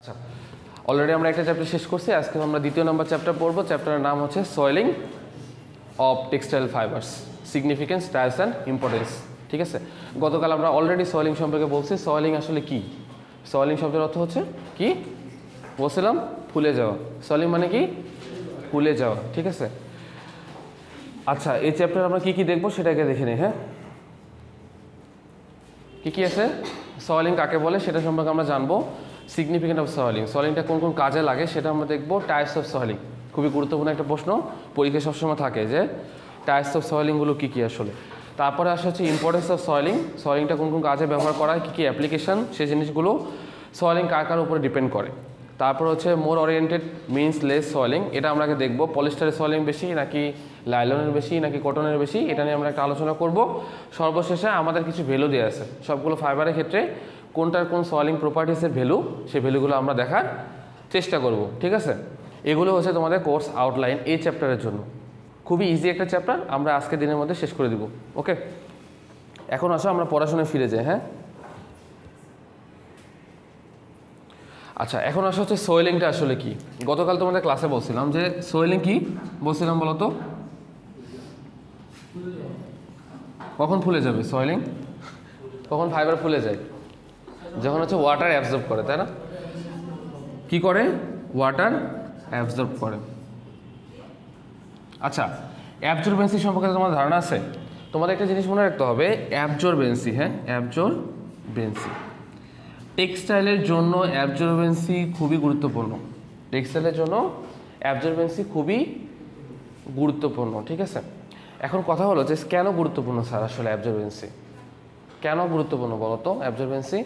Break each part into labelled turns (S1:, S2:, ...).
S1: আচ্ছা, অলরেডি আমরা একটা চ্যাপ্টার শেষ করছি। আজকে আমরা দ্বিতীয় নম্বর চ্যাপ্টার পড়বো। চ্যাপ্টারের নাম হচ্ছে swelling of textile fibres, significance, types and importance. ঠিক আছে, গতকাল আমরা অলরেডি সয়েলিং সম্পর্কে বলছি। সয়েলিং আসলে কি? সয়েলিং শব্দের অর্থ হচ্ছে কি বলছিলাম? ফুলে যাওয়া। সয়েলিং মানে কি? ফুলে যাওয়া। ঠিক আছে, আচ্ছা এই চ্যাপ্টারে আমরা কি কি দেখবো সেটাকে দেখে নিই। হ্যাঁ, কি কি আছে? সয়েলিং কাকে বলে সেটা সম্পর্কে আমরা জানবো। সিগনিফিকেন্ট অফ সয়েলিং, সয়েলিংটা কোন কোন কাজে লাগে সেটা আমরা দেখবো। টাইপস অফ সয়েলিং, খুবই গুরুত্বপূর্ণ একটা প্রশ্ন, পরীক্ষায় সবসময় থাকে যে টাইপস অফ সয়েলিংগুলো কী কী আসলে। তারপরে আসা হচ্ছে ইম্পর্টেন্স অফ সয়েলিং, সয়েলিংটা কোন কোন কাজে ব্যবহার করা হয়, কী কী অ্যাপ্লিকেশন, সেই জিনিসগুলো। সয়েলিং কার কার উপরে ডিপেন্ড করে। তারপর হচ্ছে মোর ওরিয়েন্টেড মিনস লেস সয়েলিং, এটা আমরা আগে দেখবো। পলিস্টারের সয়েলিং বেশি নাকি লাইলনের বেশি নাকি কটনের বেশি, এটা নিয়ে আমরা একটা আলোচনা করব। সর্বশেষে আমাদের কিছু ভ্যালু দেওয়া আছে সবগুলো ফাইবারের ক্ষেত্রে, কোনটার কোন সয়েলিং প্রপার্টিসের ভ্যালু, সেই ভ্যালুগুলো আমরা দেখার চেষ্টা করব। ঠিক আছে, এগুলো হচ্ছে তোমাদের কোর্স আউটলাইন এই চ্যাপ্টারের জন্য। খুবই ইজি একটা চ্যাপ্টার, আমরা আজকের দিনের মধ্যে শেষ করে দিব। ওকে, এখন আসো আমরা পড়াশোনায় ফিরে যাই। হ্যাঁ, আচ্ছা এখন আসা হচ্ছে সয়েলিংটা আসলে কি। গতকাল তোমাদের ক্লাসে বলছিলাম যে সয়েলিং কি বলছিলাম বলো তো? কখন ফুলে যাবে সয়েলিং? কখন ফাইবার ফুলে যায়? যখন হচ্ছে ওয়াটার অ্যাবজর্ব করে, তাই না? কি করে? ওয়াটার অ্যাবজর্ব করে। আচ্ছা, অ্যাবজর্বেন্সি সম্পর্কে তোমার ধারণা আছে? তোমাদের একটা জিনিস মনে রাখতে হবে, অ্যাবজর্বেন্সি। হ্যাঁ, অ্যাবজর্বেন্সি টেক্সটাইলের জন্য অ্যাবজর্বেন্সি খুবই গুরুত্বপূর্ণ। টেক্সটাইলের জন্য অ্যাবজর্বেন্সি খুবই গুরুত্বপূর্ণ। ঠিক আছে, এখন কথা হলো যে কেন গুরুত্বপূর্ণ স্যার আসলে অ্যাবজর্বেন্সি? কেন গুরুত্বপূর্ণ বলো তো অ্যাবজর্বেন্সি?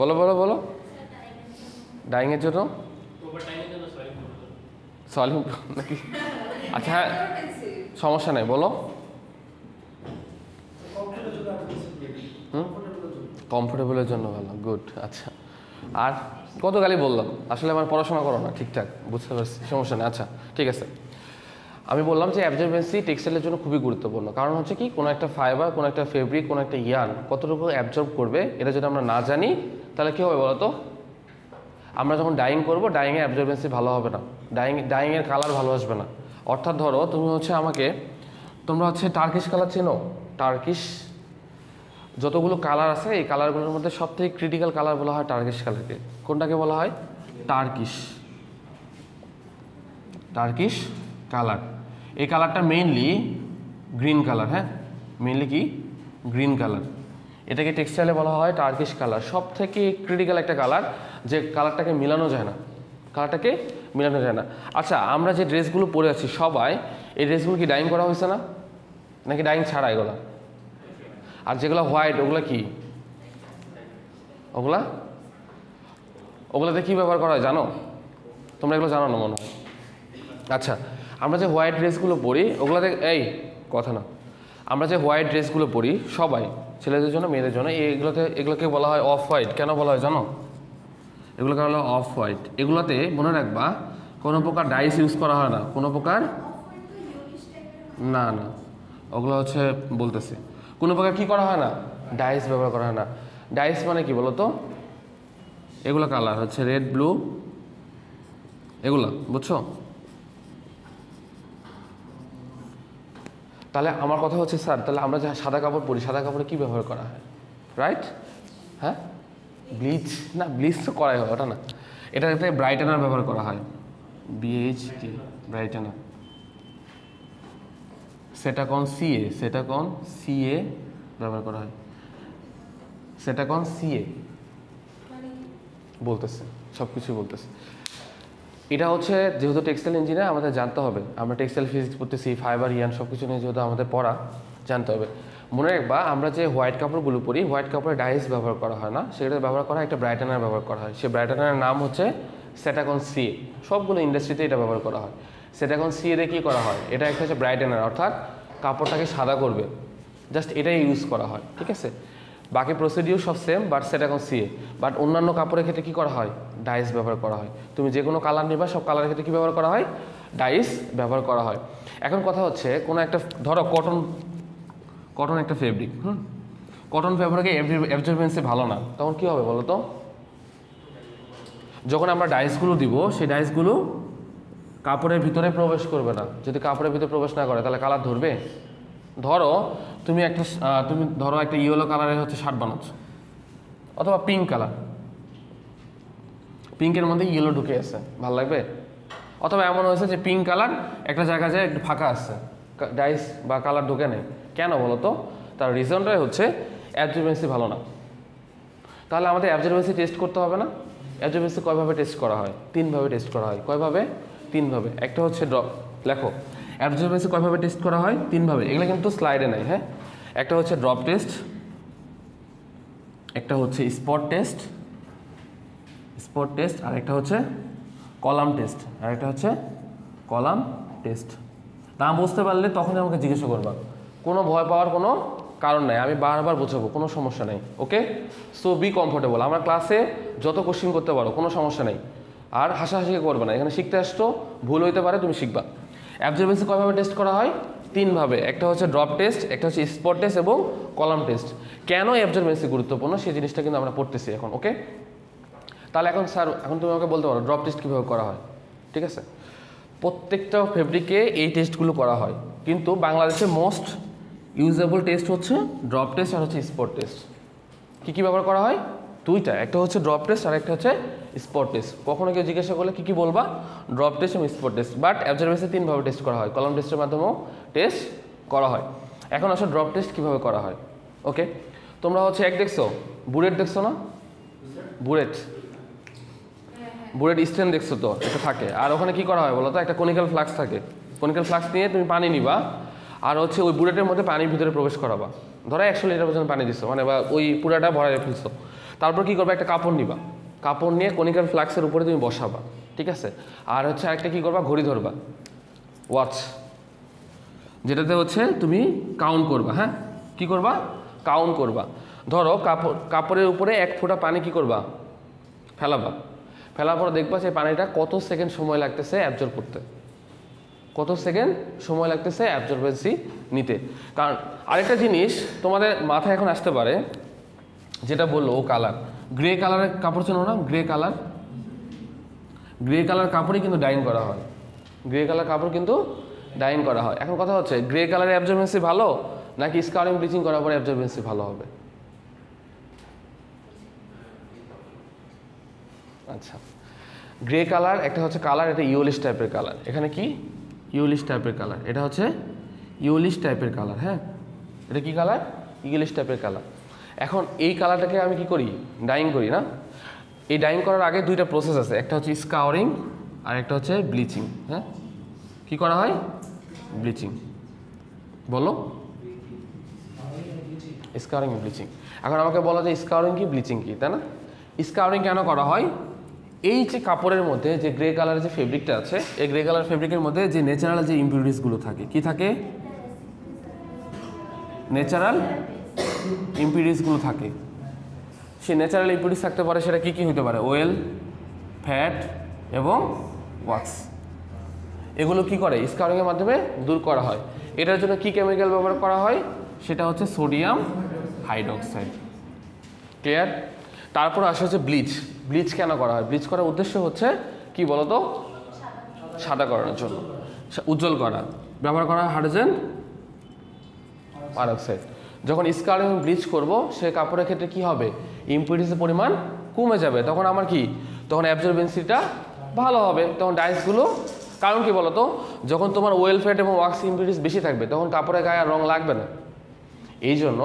S1: বলো বলো বলো। ডাইংয়ের জন্য, সয়েলিং নাকি? আচ্ছা হ্যাঁ, সমস্যা নেই, বলো। কমফোর্টেবলের জন্য ভালো, গুড। আচ্ছা, আর গতকালই বললাম আসলে আমার পড়াশোনা করো না ঠিকঠাক, বুঝতে পারছি, সমস্যা নেই। আচ্ছা ঠিক আছে, আমি বললাম যে অ্যাবজর্বেন্সি টেক্সটাইলের জন্য খুবই গুরুত্বপূর্ণ। কারণ হচ্ছে কি, কোনো একটা ফাইবার, কোনো একটা ফেব্রিক, কোনো একটা ইয়ার্ন কতটুকু অ্যাবজর্ব করবে, এটা যদি আমরা না জানি তাহলে কী হবে বলো তো? আমরা যখন ডাইং করবো, ডাইংয়ের অ্যাবজর্বেন্সি ভালো হবে না, ডাইংয়ের কালার ভালো আসবে না। অর্থাৎ ধরো তুমি হচ্ছে আমাকে, তোমরা হচ্ছে টার্কিশ কালার চেনো? টার্কিশ যতগুলো কালার আছে এই কালারগুলোর মধ্যে সবথেকে ক্রিটিক্যাল কালার বলা হয় টার্কিশ কালারকে। কোনটাকে বলা হয়? Turkish colour. এই কালারটা মেইনলি গ্রিন কালার। হ্যাঁ, মেইনলি কি? Green colour. এটাকে টেক্সটাইলে বলা হয় টার্কিশ কালার। সব থেকে ক্রিটিক্যাল একটা কালার, যে কালারটাকে মিলানো যায় না, কালারটাকে মিলানো যায় না। আচ্ছা, আমরা যে ড্রেসগুলো পরে আছি সবাই, এই ড্রেসগুলো কি ডাইং করা হয়েছে না, নাকি ডাইং ছাড়া এগুলো? আর যেগুলো হোয়াইট ওগুলো কি? ওগুলাতে কী ব্যবহার করা হয় জানো? তোমরা এগুলো জানো না মনে হয়। আচ্ছা, আমরা যে হোয়াইট ড্রেসগুলো পরি ওগুলোতে, এই কথা না, আমরা যে হোয়াইট ড্রেসগুলো পরি সবাই, ছেলেদের জন্য মেয়েদের জন্য, এগুলোকে বলা হয় অফ হোয়াইট। কেন বলা হয় জানো? এগুলোকে বলা হয় অফ হোয়াইট। এগুলোতে মনে রাখবা কোনো প্রকার ডাইস ইউজ করা হয় না, কোনো প্রকার না, ওগুলো হচ্ছে বলতেছি কোনো প্রকার কী করা হয় না, ডাইস ব্যবহার করা হয় না। ডাইস মানে কি বলো তো? এগুলো কালার হচ্ছে রেড, ব্লু, এগুলো বুঝছো? তাহলে আমার কথা হচ্ছে স্যার, তাহলে আমরা যা সাদা কাপড় পরি, সাদা কাপড়ে কী ব্যবহার করা হয়? রাইট, হ্যাঁ, ব্লিচ না, ব্লিচ তো করাই হয়, ওটা না। এটাতে ব্রাইটেনার ব্যবহার করা হয়, BHT, ব্রাইটেনার। সেটাকন CA ব্যবহার করা হয়। সেটাকন CA বলতেছে, সব কিছুই বলতেছে। এটা হচ্ছে যেহেতু টেক্সটাইল ইঞ্জিনিয়ার আমাদের জানতে হবে, আমরা টেক্সটাইল ফিজিক্স পড়তেছি, ফাইবার ইয়ান সব কিছু নিয়ে যেহেতু আমাদের পড়া, জানতে হবে। মনে রাখবা আমরা যে হোয়াইট কাপড়গুলো পরি, হোয়াইট কাপড়ে ডাইস ব্যবহার করা হয় না, সেটা ব্যবহার করা হয় একটা ব্রাইটেনার ব্যবহার করা হয়। সেই ব্রাইটেনারের নাম হচ্ছে সেটাকন CA। সবগুলো ইন্ডাস্ট্রিতে এটা ব্যবহার করা হয়। সেটাকন CA দিয়ে কী করা হয়? এটা একটা হচ্ছে ব্রাইটেনার, অর্থাৎ কাপড়টাকে সাদা করবে, জাস্ট এটাই ইউজ করা হয়। ঠিক আছে, বাকি প্রসিডিউর সব সেম, বাট সেটা এখন সিএ। বাট অন্যান্য কাপড়ের ক্ষেত্রে কী করা হয়? ডাইস ব্যবহার করা হয়। তুমি যে কোনো কালার নিবা, সব কালারের ক্ষেত্রে কী ব্যবহার করা হয়? ডাইস ব্যবহার করা হয়। এখন কথা হচ্ছে, কোনো একটা ধরো কটন একটা ফেব্রিক, কটন ফেব্রিকে অ্যাবজর্বেন্সি ভালো না, তখন কী হবে বলো তো? যখন আমরা ডাইসগুলো দিব, সেই ডাইসগুলো কাপড়ের ভিতরে প্রবেশ করবে না। যদি কাপড়ের ভিতরে প্রবেশ না করে তাহলে কালার ধরবে? ধরো তুমি একটা ইয়েলো কালারের হচ্ছে শার্ট বানাচ্ছ, অথবা পিঙ্ক কালার, পিঙ্কের মধ্যে ইয়েলো ঢুকে আছে, ভালো লাগবে? অথবা এমন হয়েছে যে পিঙ্ক কালার একটা জায়গায় যায় একটু ফাঁকা আসছে, ডাইস বা কালার ঢুকে নেই, কেন বলো তো? তার রিজনটাই হচ্ছে অ্যাবজর্বেন্সি ভালো না। তাহলে আমাদের অ্যাবজর্বেন্সি টেস্ট করতে হবে না? অ্যাবজর্বেন্সি কয়ভাবে টেস্ট করা হয়? 3 ভাবে টেস্ট করা হয়। কয়ভাবে? 3 ভাবে। একটা হচ্ছে লেখো, অ্যাবজর্বেন্সি কয়ভাবে টেস্ট করা হয়? 3 ভাবে। এগুলো কিন্তু স্লাইডে নাই, হ্যাঁ। একটা হচ্ছে ড্রপ টেস্ট, একটা হচ্ছে স্পট টেস্ট, আর একটা হচ্ছে কলাম টেস্ট, আর একটা হচ্ছে কলাম টেস্ট। না বুঝতে পারলে তখনই আমাকে জিজ্ঞাসা করবা, কোনো ভয় পাওয়ার কোনো কারণ নাই, আমি বারবার বোঝাবো, কোনো সমস্যা নেই। ওকে, সো বি কমফোর্টেবল। আমরা ক্লাসে যত কোশ্চিন করতে পারো, কোনো সমস্যা নেই। আর হাসাহাসি করবে না, এখানে শিখতে আসতো, ভুল হইতে পারে, তুমি শিখবা। অ্যাবজর্বেন্সি কয়ভাবে টেস্ট করা হয়? 3 ভাবে। একটা হচ্ছে ড্রপ টেস্ট, একটা হচ্ছে স্পট টেস্ট এবং কলাম টেস্ট। কেন অ্যাবজর্বেন্সি গুরুত্বপূর্ণ সেই জিনিসটা কিন্তু আমরা পড়তেছি এখন। ওকে, তাহলে এখন স্যার, এখন তুমি আমাকে বলতে পারো ড্রপ টেস্ট কীভাবে করা হয়? ঠিক আছে, প্রত্যেকটা ফেব্রিকে এই টেস্টগুলো করা হয়, কিন্তু বাংলাদেশে মোস্ট ইউজেবল টেস্ট হচ্ছে ড্রপ টেস্ট আর হচ্ছে স্পট টেস্ট। কী ব্যবহার করা হয়? 2টা, একটা হচ্ছে ড্রপ টেস্ট আর একটা হচ্ছে স্পট টেস্ট। কখনো কেউ জিজ্ঞাসা করলে কী বলবা? ড্রপ টেস্ট এবং স্পট টেস্ট। বাট অ্যাবজর্বেন্সি 3 ভাবে টেস্ট করা হয়, কলাম টেস্টের মাধ্যমেও টেস্ট করা হয়। এখন আসলে ড্রপ টেস্ট কীভাবে করা হয়? ওকে, তোমরা হচ্ছে দেখছো, বুলেট দেখছো না? বুলেট স্ট্যান্ড দেখছো তো, এটা থাকে। আর ওখানে কি করা হয় বলো তো? একটা কনিক্যাল ফ্লাক্স থাকে। কনিক্যাল ফ্লাক্স নিয়ে তুমি পানি নিবা, আর হচ্ছে ওই বুলেটের মধ্যে পানির ভিতরে প্রবেশ করাবা। ধরো 100 লিটার পর্যন্ত পানি দিচ্ছ, মানে বা ওই পুরাটা ভরাই ফেলছো। তারপর কি করবা? একটা কাপড় নিবা, কাপড় নিয়ে কনিক্যাল ফ্লাক্সের উপরে তুমি বসাবা, ঠিক আছে? আর হচ্ছে আরেকটা কী করবা? ঘড়ি ধরবা, ওয়াচ, যেটাতে হচ্ছে তুমি কাউন্ট করবা। হ্যাঁ, কি করবা? কাউন্ট করবা। ধরো কাপড়ের উপরে 1 ফোঁটা পানি কি করবা? ফেলাবা। ফেলার পর দেখবা সেই পানিটা কত সেকেন্ড সময় লাগতেছে অ্যাবজর্ব করতে, কত সেকেন্ড সময় লাগতেছে অ্যাবজর্বেন্সি নিতে। কারণ আরেকটা জিনিস তোমাদের মাথায় এখন আসতে পারে, যেটা বললো ও কালার, গ্রে কালারের কাপড় চেনো না? গ্রে কালার কাপড়ই কিন্তু ডাইং করা হয়। গ্রে কালার কাপড় কিন্তু ডাইং করা হয়। এখন কথা হচ্ছে, গ্রে কালারের অ্যাবজর্বেন্সি ভালো নাকি স্কারিং ব্লিচিং করার পরে অ্যাবজর্বেন্সি ভালো হবে? আচ্ছা, গ্রে কালার একটা হচ্ছে কালার, এটা ইউলিশ টাইপের কালার। এখানে কি ইউলিশ টাইপের কালার, এটা হচ্ছে ইউলিশ টাইপের কালার। হ্যাঁ, এটা কি কালার? ইউলিশ টাইপের কালার। এখন এই কালারটাকে আমি কি করি? ডাইং করি না? এই ডাইং করার আগে 2টা প্রসেস আছে, একটা হচ্ছে স্কাউরিং আর একটা হচ্ছে ব্লিচিং। হ্যাঁ, কি করা হয়? ব্লিচিং। বলো, স্কাউরিং ব্লিচিং। এখন আমাকে বলা যায় স্কাউরিং কি ব্লিচিং কি, তাই না? স্কাউরিং কেন করা হয়? এই যে কাপড়ের মধ্যে যে গ্রে কালারের যে ফেব্রিকটা আছে, এই গ্রে কালার ফেব্রিকের মধ্যে যে ন্যাচারাল যে ইম্পিউরিটিসগুলো থাকে, কি থাকে? ন্যাচারাল ইম্পিউরিটিসগুলো থাকে। সেই ন্যাচারাল ইম্পিউরিটিস থাকতে পারে, সেটা কি কি হতে পারে? অয়েল, ফ্যাট এবং ওয়াক্স। এগুলো কি করে? স্কাউরিংয়ের মাধ্যমে দূর করা হয়। এটার জন্য কি কেমিক্যাল ব্যবহার করা হয়? সেটা হচ্ছে সোডিয়াম হাইড্রোক্সাইড। ক্লিয়ার? তারপর আসে হচ্ছে ব্লিচ। ব্লিচ কেন করা হয়? ব্লিচ করার উদ্দেশ্য হচ্ছে কি বলতো? সাদা করানোর জন্য, উজ্জ্বল করা। ব্যবহার করা হয় হাইড্রোজেন পারঅক্সাইড। যখন স্কাউরিং ব্লিচ করব, সে কাপড়ের ক্ষেত্রে কি হবে? ইম্পিউরিটিসের পরিমাণ কমে যাবে। তখন আমার কি? তখন অ্যাবজর্বেন্সিটা ভালো হবে। তখন ডাইসগুলো, কারণ কি বলতো? যখন তোমার ওয়েল ফ্যাট এবং ওয়াক্স ইম্পিউরিটিস বেশি থাকবে, তখন কাপড়ের গায়ে আর রং লাগবে না। এই জন্য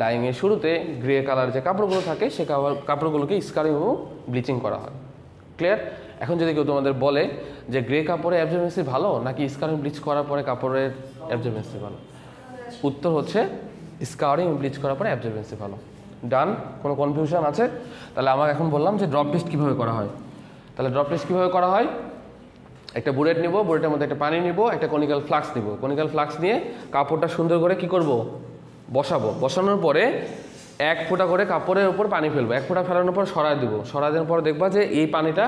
S1: ডাইংয়ের শুরুতে গ্রে কালার যে কাপড়গুলো থাকে, সে কাপড়গুলোকে স্কারিং এবং ব্লিচিং করা হয়। ক্লিয়ার? এখন যদি কেউ তোমাদের বলে যে গ্রে কাপড়ে অ্যাবজর্বেন্সি ভালো নাকি স্কারিং ব্লিচ করার পরে কাপড়ের অ্যাবজর্বেন্সি ভালো, উত্তর হচ্ছে স্কারিং ব্লিচ করার পরে অ্যাবজর্বেন্সি ভালো। ডান? কোনো কনফিউশন আছে? তাহলে আমাকে এখন বললাম যে ড্রপ টেস্ট কীভাবে করা হয়। তাহলে ড্রপ টেস্ট কীভাবে করা হয়? একটা বুলেট নিব, বুলেটের মধ্যে একটা পানি নিব, একটা কনিক্যাল ফ্লাক্স নিব। কনিক্যাল ফ্লাক্স নিয়ে কাপড়টা সুন্দর করে কি করব? বসাবো। বসানোর পরে 1 ফোঁটা করে কাপড়ের উপর পানি ফেলবো, 1 ফোঁটা ফেলানোর পর সরাই দেবো, সরাই দেওয়ার পর দেখবা যে এই পানিটা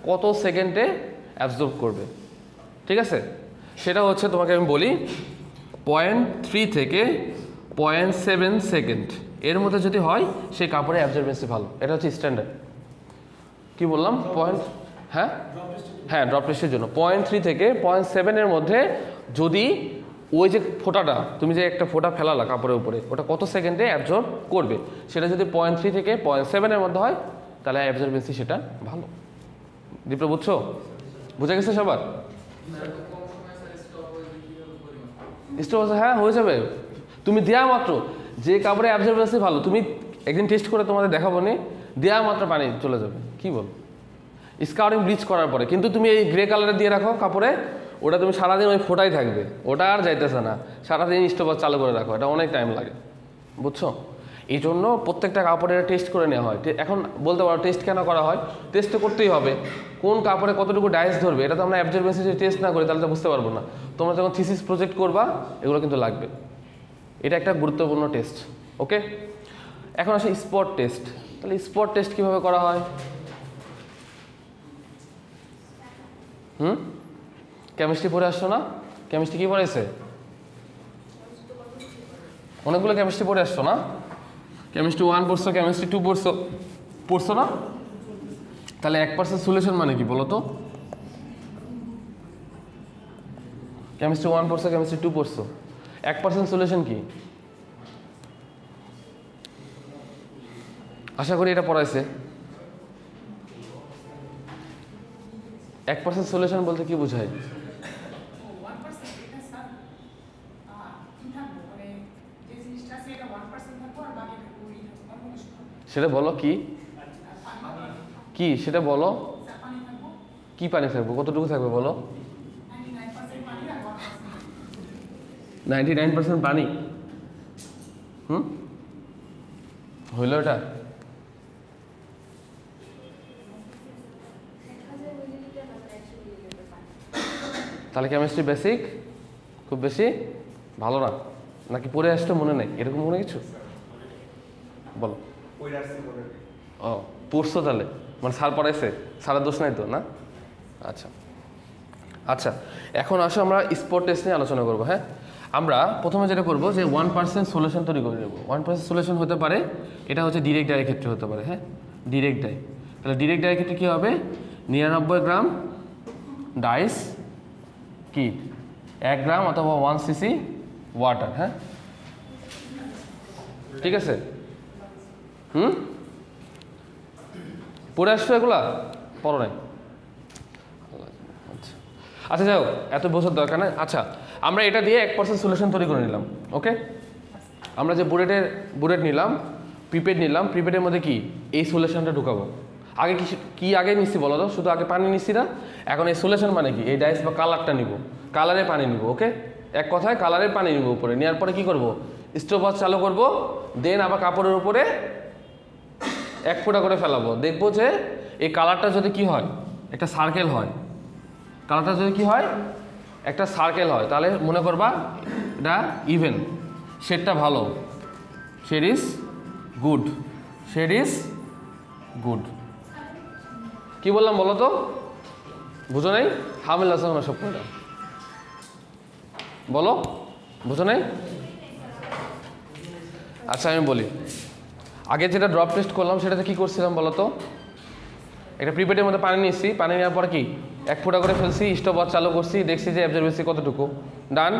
S1: কত সেকেন্ডে অ্যাবজর্ব করবে। ঠিক আছে, সেটা হচ্ছে তোমাকে আমি বলি 0.3 থেকে 0.7 সেকেন্ড এর মধ্যে যদি হয় সেই কাপড়ের অ্যাবজর্বেন্সি ভালো। এটা হচ্ছে স্ট্যান্ডার্ড। কি বললাম? হ্যাঁ, ড্রপ টেস্টের জন্য 0.3 থেকে 0.7 এর মধ্যে যদি ওই যে ফোঁটাটা তুমি যে একটা ফোঁটা ফেলালা কাপড়ের উপরে, ওটা কত সেকেন্ডে অ্যাবজর্ব করবে, সেটা যদি 0.3 থেকে 0.7 এর মধ্যে হয় তাহলে অ্যাবজর্বেন্সি সেটা ভালো। দীপ্র বুঝছো? বুঝে গেছে সবার? স্টপ, হ্যাঁ হয়ে যাবে। তুমি দেয়া মাত্র যে কাপড়ে অ্যাবজর্বেন্সি ভালো, তুমি একদিন টেস্ট করে তোমাদের দেখাবো নি, দেয়া মাত্র পানি চলে যাবে। কি বল? স্কাউটিং ব্লিচ করার পরে কিন্তু তুমি এই গ্রে কালারে দিয়ে রাখো কাপড়ে, ওটা তুমি সারাদিন ওই ফোটাই থাকবে, ওটা আর যাইতেছে না, সারাদিন স্টপার চালু করে রাখো, এটা অনেক টাইম লাগে। বুঝছো? এই জন্য প্রত্যেকটা কাপড়ের টেস্ট করে নেওয়া হয়। এখন বলতে পারো টেস্ট কেন করা হয়? টেস্ট তো করতেই হবে, কোন কাপড়ে কতটুকু ডাইস ধরবে, এটা তো আমরা অ্যাবজর্বেন্সি যদি টেস্ট না করি তাহলে তো বুঝতে পারবো না। তোমরা যখন থিসিস প্রজেক্ট করবা এগুলো কিন্তু লাগবে, এটা একটা গুরুত্বপূর্ণ টেস্ট। ওকে, এখন আসে স্পট টেস্ট। তাহলে স্পট টেস্ট কীভাবে করা হয়? কেমিস্ট্রি পড়ে আসছো না? কেমিস্ট্রি কি পড়েছে? অনেকগুলো কেমিস্ট্রি পড়ে আসছো না? কেমিস্ট্রি 1 পড়ছো, কেমিস্ট্রি 2 পড়ছো না? তাহলে 1% সলিউশন মানে কি বলো তো? কেমিস্ট্রি 1 পড়ছো, কেমিস্ট্রি 2 পড়ছো, 1% সলিউশন কি? আশা করি এটা পড়াইছে। 1% সলিউশন বলতে কি বোঝায়? সেটা বলো কি কি সেটা বলো। কি পানি থাকবে? কতটুকু থাকবে বলো? 99% পানি। হইল এটা? তাহলে কেমিস্ট্রি বেসিক খুব বেশি ভালো না, নাকি পড়ে আসতে মনে নেই এরকম মনে কিছু বলো? ও পড়ছো তাহলে, মানে স্যার পড়াইছে, স্যারের দোষ নাই তো না? আচ্ছা আচ্ছা, এখন আসো আমরা স্পট টেস্ট নিয়ে আলোচনা করবো। হ্যাঁ, আমরা প্রথমে যেটা করবো যে 1% সলিউশন তৈরি করে নেবো। 1% সলিউশন হতে পারে, এটা হচ্ছে ডিরেক্ট ডাইয়ের ক্ষেত্রে হতে পারে। হ্যাঁ, ডিরেক্ট ডাই। তাহলে ডিরেক্ট ডাইয়ের ক্ষেত্রে কী হবে? 99 গ্রাম ডাইস কি 1 গ্রাম অথবা 1 cc ওয়াটার। হ্যাঁ, ঠিক আছে। পড়ে আসছো এগুলা? পড়ো নাই? আচ্ছা আচ্ছা, যাও, এত বোঝার দরকার নেই। আচ্ছা, আমরা এটা দিয়ে 1% সলিউশন তৈরি করে নিলাম। ওকে, আমরা যে বুলেট নিলাম, প্রিপেড নিলাম, প্রিপেডের মধ্যে কি এই সলিউশনটা ঢুকাবো। আগে কি আগে নিচ্ছি বলো তো? শুধু আগে পানি নিচ্ছি না, এখন এই সলিউশন মানে কি এই ডাইস বা কালারটা নিব, কালারে পানি নিব। ওকে, এক কথায় কালারে পানি নিব উপরে, নেওয়ার পরে কি করব? স্টোভ চালু করব, দেন আবার কাপড়ের উপরে 1 ফোঁটা করে ফেলাবো। দেখবো যে এই কালারটা যদি কি হয়, একটা সার্কেল হয়, কালারটা যদি কি হয় একটা সার্কেল হয়, তাহলে মনে করবা এটা ইভেন, শেডটা ভালো, shade is good, shade is good. কি বললাম বলো তো? বুঝো নাই? হামিল আছে না সব করে বলো, বুঝো নাই? আচ্ছা আমি বলি, আগে যেটা ড্রপ টেস্ট করলাম সেটাতে কি করছিলাম বলো তো? একটা প্রিপেডের মধ্যে পানি নিচ্ছি, পানি নেওয়ার পর কি 1 ফোঁটা করে ফেলছি, স্টোভ চালু করছি, দেখছি যে অ্যাবজর্বেন্সি কতটুকু। ডান।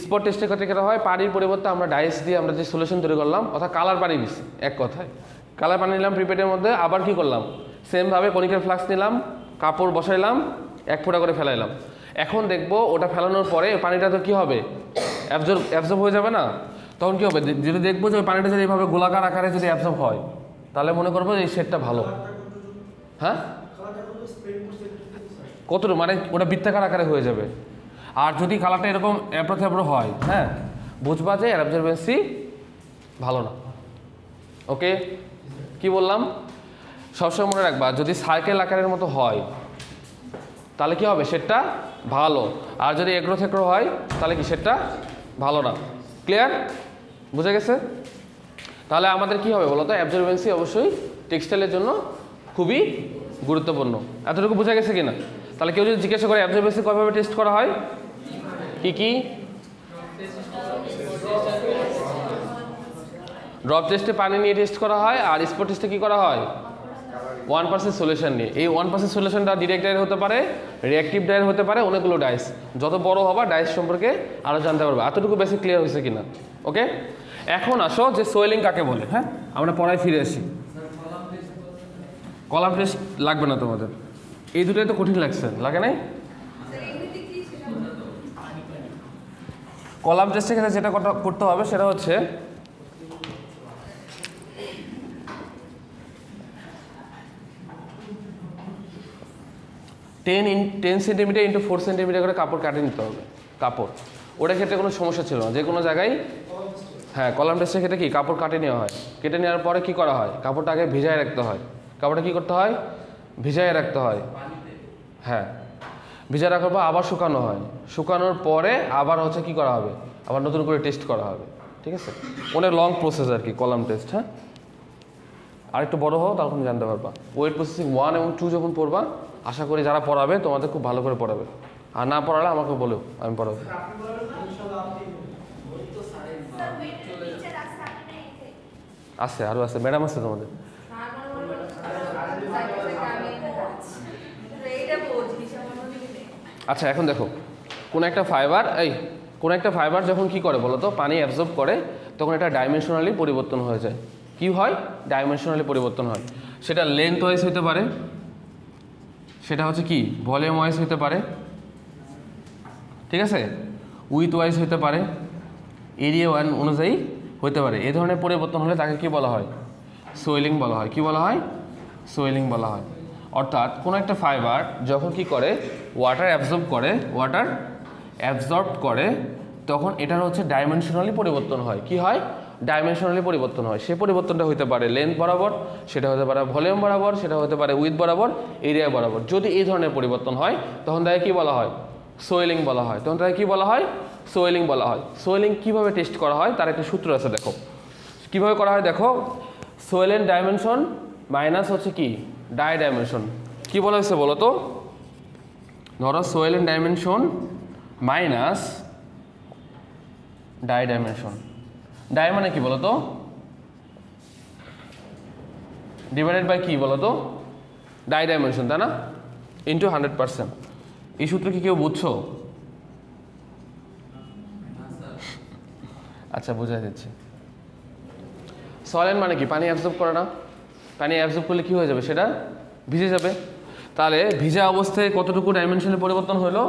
S1: স্পট টেস্টের ক্ষেত্রে কেটে হয় পানির পরিবর্তে আমরা ডাইস দিয়ে আমরা যে সলিউশন তৈরি করলাম, অর্থাৎ কালার পানি দিচ্ছি। এক কথায় কালার পানি নিলাম প্রিপেডের মধ্যে, আবার কি করলাম সেমভাবে কনিক্যাল ফ্লাস্ক নিলাম, কাপড় বসাইলাম, 1 ফোঁটা করে ফেলাইলাম। এখন দেখবো ওটা ফেলানোর পরে পানিটা তো কি হবে, অ্যাবজর্ব হয়ে যাবে না? তখন কি হবে? যদি দেখবো যে ওই পানিটা যদি এইভাবে গোলাকার আকারে যদি অ্যাবজর্ব হয়, তাহলে মনে করবো যে এই শেডটা ভালো। হ্যাঁ, কতটুকু মানে ওটা বৃত্তাকার আকারে হয়ে যাবে। আর যদি কালারটা এরকম এবড়ো থেবড়ো হয়, হ্যাঁ, বুঝবা যে অ্যাবজর্বেন্সি ভালো না। ওকে, কি বললাম? সবসময় মনে রাখবা, যদি সার্কেল আকারের মতো হয় তাহলে কি হবে? শেডটা ভালো। আর যদি এগ্রো থেগ্রো হয় তাহলে কি শেডটা ভালো না। ক্লিয়ার? বুঝে গেছে? তাহলে আমাদের কি হবে বলো তো, অ্যাবজর্বেন্সি অবশ্যই টেক্সটাইলের জন্য খুবই গুরুত্বপূর্ণ। এতটুকু বোঝা গেছে কিনা? তাহলে কেউ যদি জিজ্ঞাসা করে অ্যাবজর্বেন্সি কয়ভাবে টেস্ট করা হয়, কি কি? ড্রপ টেস্টে পানি নিয়ে টেস্ট করা হয়, আর স্পট টেস্টে কি করা হয়? 1% সলিউশন নিয়ে। এই 1% সলিউশনটা ডিরেক্ট ডায়ের হতে পারে, রিঅ্যাক্টিভ ডায়ের হতে পারে, অনেকগুলো ডাইস। যত বড় হবা ডাইস সম্পর্কে আরও জানতে পারবে। এতটুকু বেশি ক্লিয়ার হয়েছে কিনা? ওকে, এখন আসো যে সোয়েলিং কাকে বলে। হ্যাঁ, আমরা পড়ায় ফিরে আসি। কলাম টেস্ট লাগবে না তোমাদের, এই দুটোই তো কঠিন লাগছে, লাগে নাই? কলাম টেস্টের ক্ষেত্রে যেটা করতে হবে সেটা হচ্ছে টেন সেন্টিমিটার ইন্টু 4 সেন্টিমিটার করে কাপড় কাটে নিতে হবে। কাপড় ওটার ক্ষেত্রে কোনো সমস্যা ছিল না, যে কোনো জায়গায়। হ্যাঁ, কলাম টেস্টের ক্ষেত্রে কি কাপড় কাটে নেওয়া হয়, কেটে নেওয়ার পরে কি করা হয়, কাপড়টা আগে ভিজায় রাখতে হয়। কাপড়টা কি করতে হয়? ভিজায় রাখতে হয়। হ্যাঁ, ভিজায় রাখার পর আবার শুকানো হয়, শুকানোর পরে আবার হচ্ছে কি করা হবে, আবার নতুন করে টেস্ট করা হবে। ঠিক আছে, অনেক লং প্রসেস আর কি কলাম টেস্ট। হ্যাঁ, আরেকটু বড় হও তখন জানতে পারবা। ওয়েট প্রসেসিং 1 এবং 2 যখন পড়বা, আশা করি যারা পড়াবে তোমাদের খুব ভালো করে পড়াবে, আর না পড়ালে আমাকে বলো, আমি পড়াবো। আছে, আরও আছে, ম্যাডাম আছে তোমাদের। আচ্ছা, এখন দেখো কোন একটা ফাইবার যখন কি করে বলো তো, পানি অ্যাবজর্ব করে, তখন এটা ডাইমেনশনালি পরিবর্তন হয়ে যায়। কি হয়? ডাইমেনশনালি পরিবর্তন হয়। সেটা লেন্থ ওয়াইজ হতে পারে, সেটা হচ্ছে কি ভলিউম ওয়াইজ হতে পারে, ঠিক আছে, উইথ ওয়াইজ হতে পারে, এরিয়া ওয়ান অনুযায়ী হতে পারে। এই ধরনের পরিবর্তন হলে তাকে কি বলা হয়? সোয়েলিং বলা হয়। কি বলা হয়? সোয়েলিং বলা হয়। অর্থাৎ কোনো একটা ফাইবার যখন কি করে ওয়াটার অ্যাবজর্ব করে তখন এটার হচ্ছে ডাইমেনশনালি পরিবর্তন হয়। কি হয়? ডাইমেনশনালি পরিবর্তন হয়। সে পরিবর্তনটা হতে পারে লেন্থ বরাবর, সেটা হতে পারে ভলিউম বরাবর, সেটা হতে পারে উইথ বরাবর, এরিয়া বরাবর। যদি এই ধরনের পরিবর্তন হয় তখন তাকে কি বলা হয়? সোয়েলিং বলা হয়। তখন তাকে কি বলা হয়? সোয়েলিং বলা হয়। সোয়েলিং কিভাবে টেস্ট করা হয় তার একটা সূত্র আছে, দেখো কিভাবে করা হয়। দেখো, সোয়েলেন ডাইমেনশন মাইনাস হচ্ছে কি ডাই ডাইমেনশন। কি বলা হয়েছে বলো তো? ধরো সোয়েলেন dimension minus dry dimension. Die মানে কি বলো তো? ডিভাইডেড বাই কি বলো তো? ডাই ডাইমেনশন, তাই না? ইন্টু 100%। এই সূত্র কি কেউ বুঝছো? আচ্ছা, বুঝাই দিচ্ছি। সয়েলেন্ট মানে কি? পানি অ্যাবজর্ব করে না? পানি অ্যাবজর্ব করলে কি হয়ে যাবে? সেটা ভিজে যাবে। তাহলে ভিজা অবস্থায় কতটুকু ডাইমেনশনের পরিবর্তন হলো,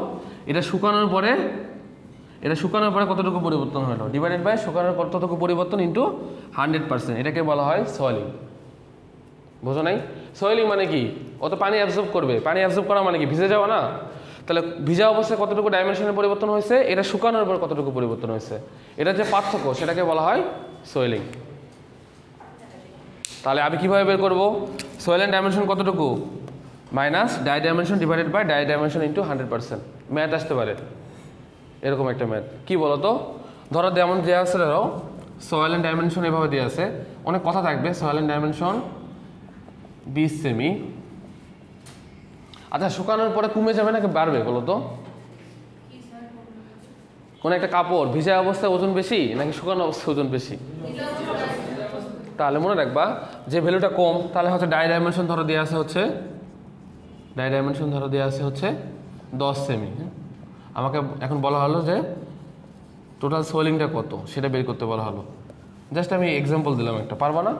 S1: এটা শুকানোর পরে কতটুকু পরিবর্তন হলো, ডিভাইডেড বাই শুকানোর কতটুকু পরিবর্তন ইন্টু 100%। এটাকে বলা হয় সয়েলিং। বোঝো নাই? সয়েলিং মানে কি? ও তো পানি অ্যাবজর্ব করবে। পানি অ্যাবজর্ব করা মানে কি? ভিজে যাওয়া না? তাহলে ভিজা অবস্থায় কতটুকু ডাইমেনশনের পরিবর্তন হয়েছে, এটা শুকানোর পর কতটুকু পরিবর্তন হয়েছে, এটা যে পার্থক্য সেটাকে বলা হয় সোয়েলিং। তাহলে আমি কীভাবে বের করবো? সোয়েলেন ডাইমেনশন কতটুকু minus dry dimension divided by dry dimension into 100%। Math আসতে পারে এরকম একটা ম্যাথ। কি বলো তো? ধরো যেমন দেওয়া আছে, ধরো সোয়েলেন ডাইমেনশন এভাবে দেওয়া আছে, অনেক কথা থাকবে। সোয়েলেন ডাইমেনশন 20 সেমি। আচ্ছা, শুকানোর পরে কমে যাবে নাকি বাড়বে বলো তো? কোন একটা কাপড় ভিজা অবস্থায় ওজন বেশি নাকি শুকানো অবস্থায় ওজন বেশি? তাহলে মনে রাখবা যে ভ্যালুটা কম, তাহলে হচ্ছে ডাই ডাইমেনশন ধরো দেওয়া আছে হচ্ছে 10 সেমি। আমাকে এখন বলা হলো যে টোটাল সোয়েলিংটা কত সেটা বের করতে বলা হলো। জাস্ট আমি এক্সাম্পল দিলাম একটা, পারবা না?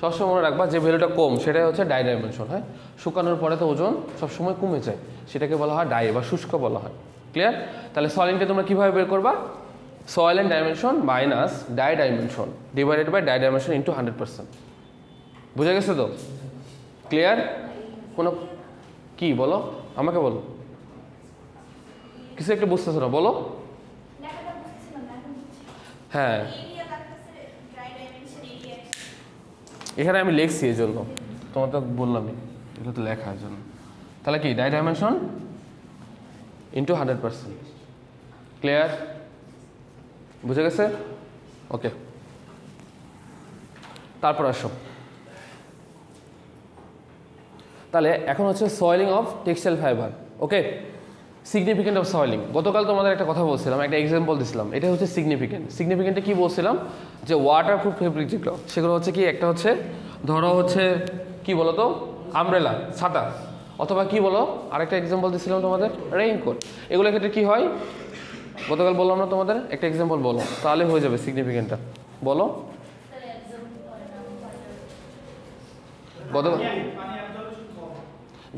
S1: সবসময় মনে রাখবা যে ভ্যালুটা কম সেটাই হচ্ছে ডাই ডাইমেনশন। হ্যাঁ, শুকানোর পরে তো ওজন সবসময় কমে যায়, সেটাকে বলা হয় ডাই বা শুষ্ক বলা হয়। ক্লিয়ার? তাহলে সোয়েলিংটা তোমরা কীভাবে বের করবা? Swollen dimension minus dry dimension divided by dry dimension into 100%। বুঝে গেছে তো? ক্লিয়ার? কোনো কি বলো, আমাকে বলো, কিছু একটু বুঝতেছো না বলো? হ্যাঁ, এখানে আমি লিখছি এই জন্য, তোমার তো বললামই এটা তো লেখা এই জন্য। তাহলে কি ডাই ডাইমেনশন ইন্টু 100%। ক্লিয়ার? বুঝে গেছে? ওকে। তারপর আসো, তাহলে এখন হচ্ছে swelling of textile fibre. Okay, significant of swelling. গতকাল তোমাদের একটা কথা বলছিলাম, একটা এক্সাম্পল দিছিলাম, এটা হচ্ছে সিগনিফিকেন্ট। সিগনিফিকেন্টে কি বলছিলাম, যে ওয়াটারপ্রুফ ফেব্রিক যেগুলো, সেগুলো হচ্ছে কি, একটা হচ্ছে ধরো হচ্ছে কি বলো তো, আমব্রেলা, ছাতা, অথবা কি বলো, আরেকটা এক্সাম্পল দিছিলাম তোমাদের, রেইনকোট। এগুলোর ক্ষেত্রে কি হয়, গতকাল বললাম না তোমাদের, একটা এক্সাম্পল বলো, তাহলে হয়ে যাবে সিগনিফিকেন্টটা। বলো।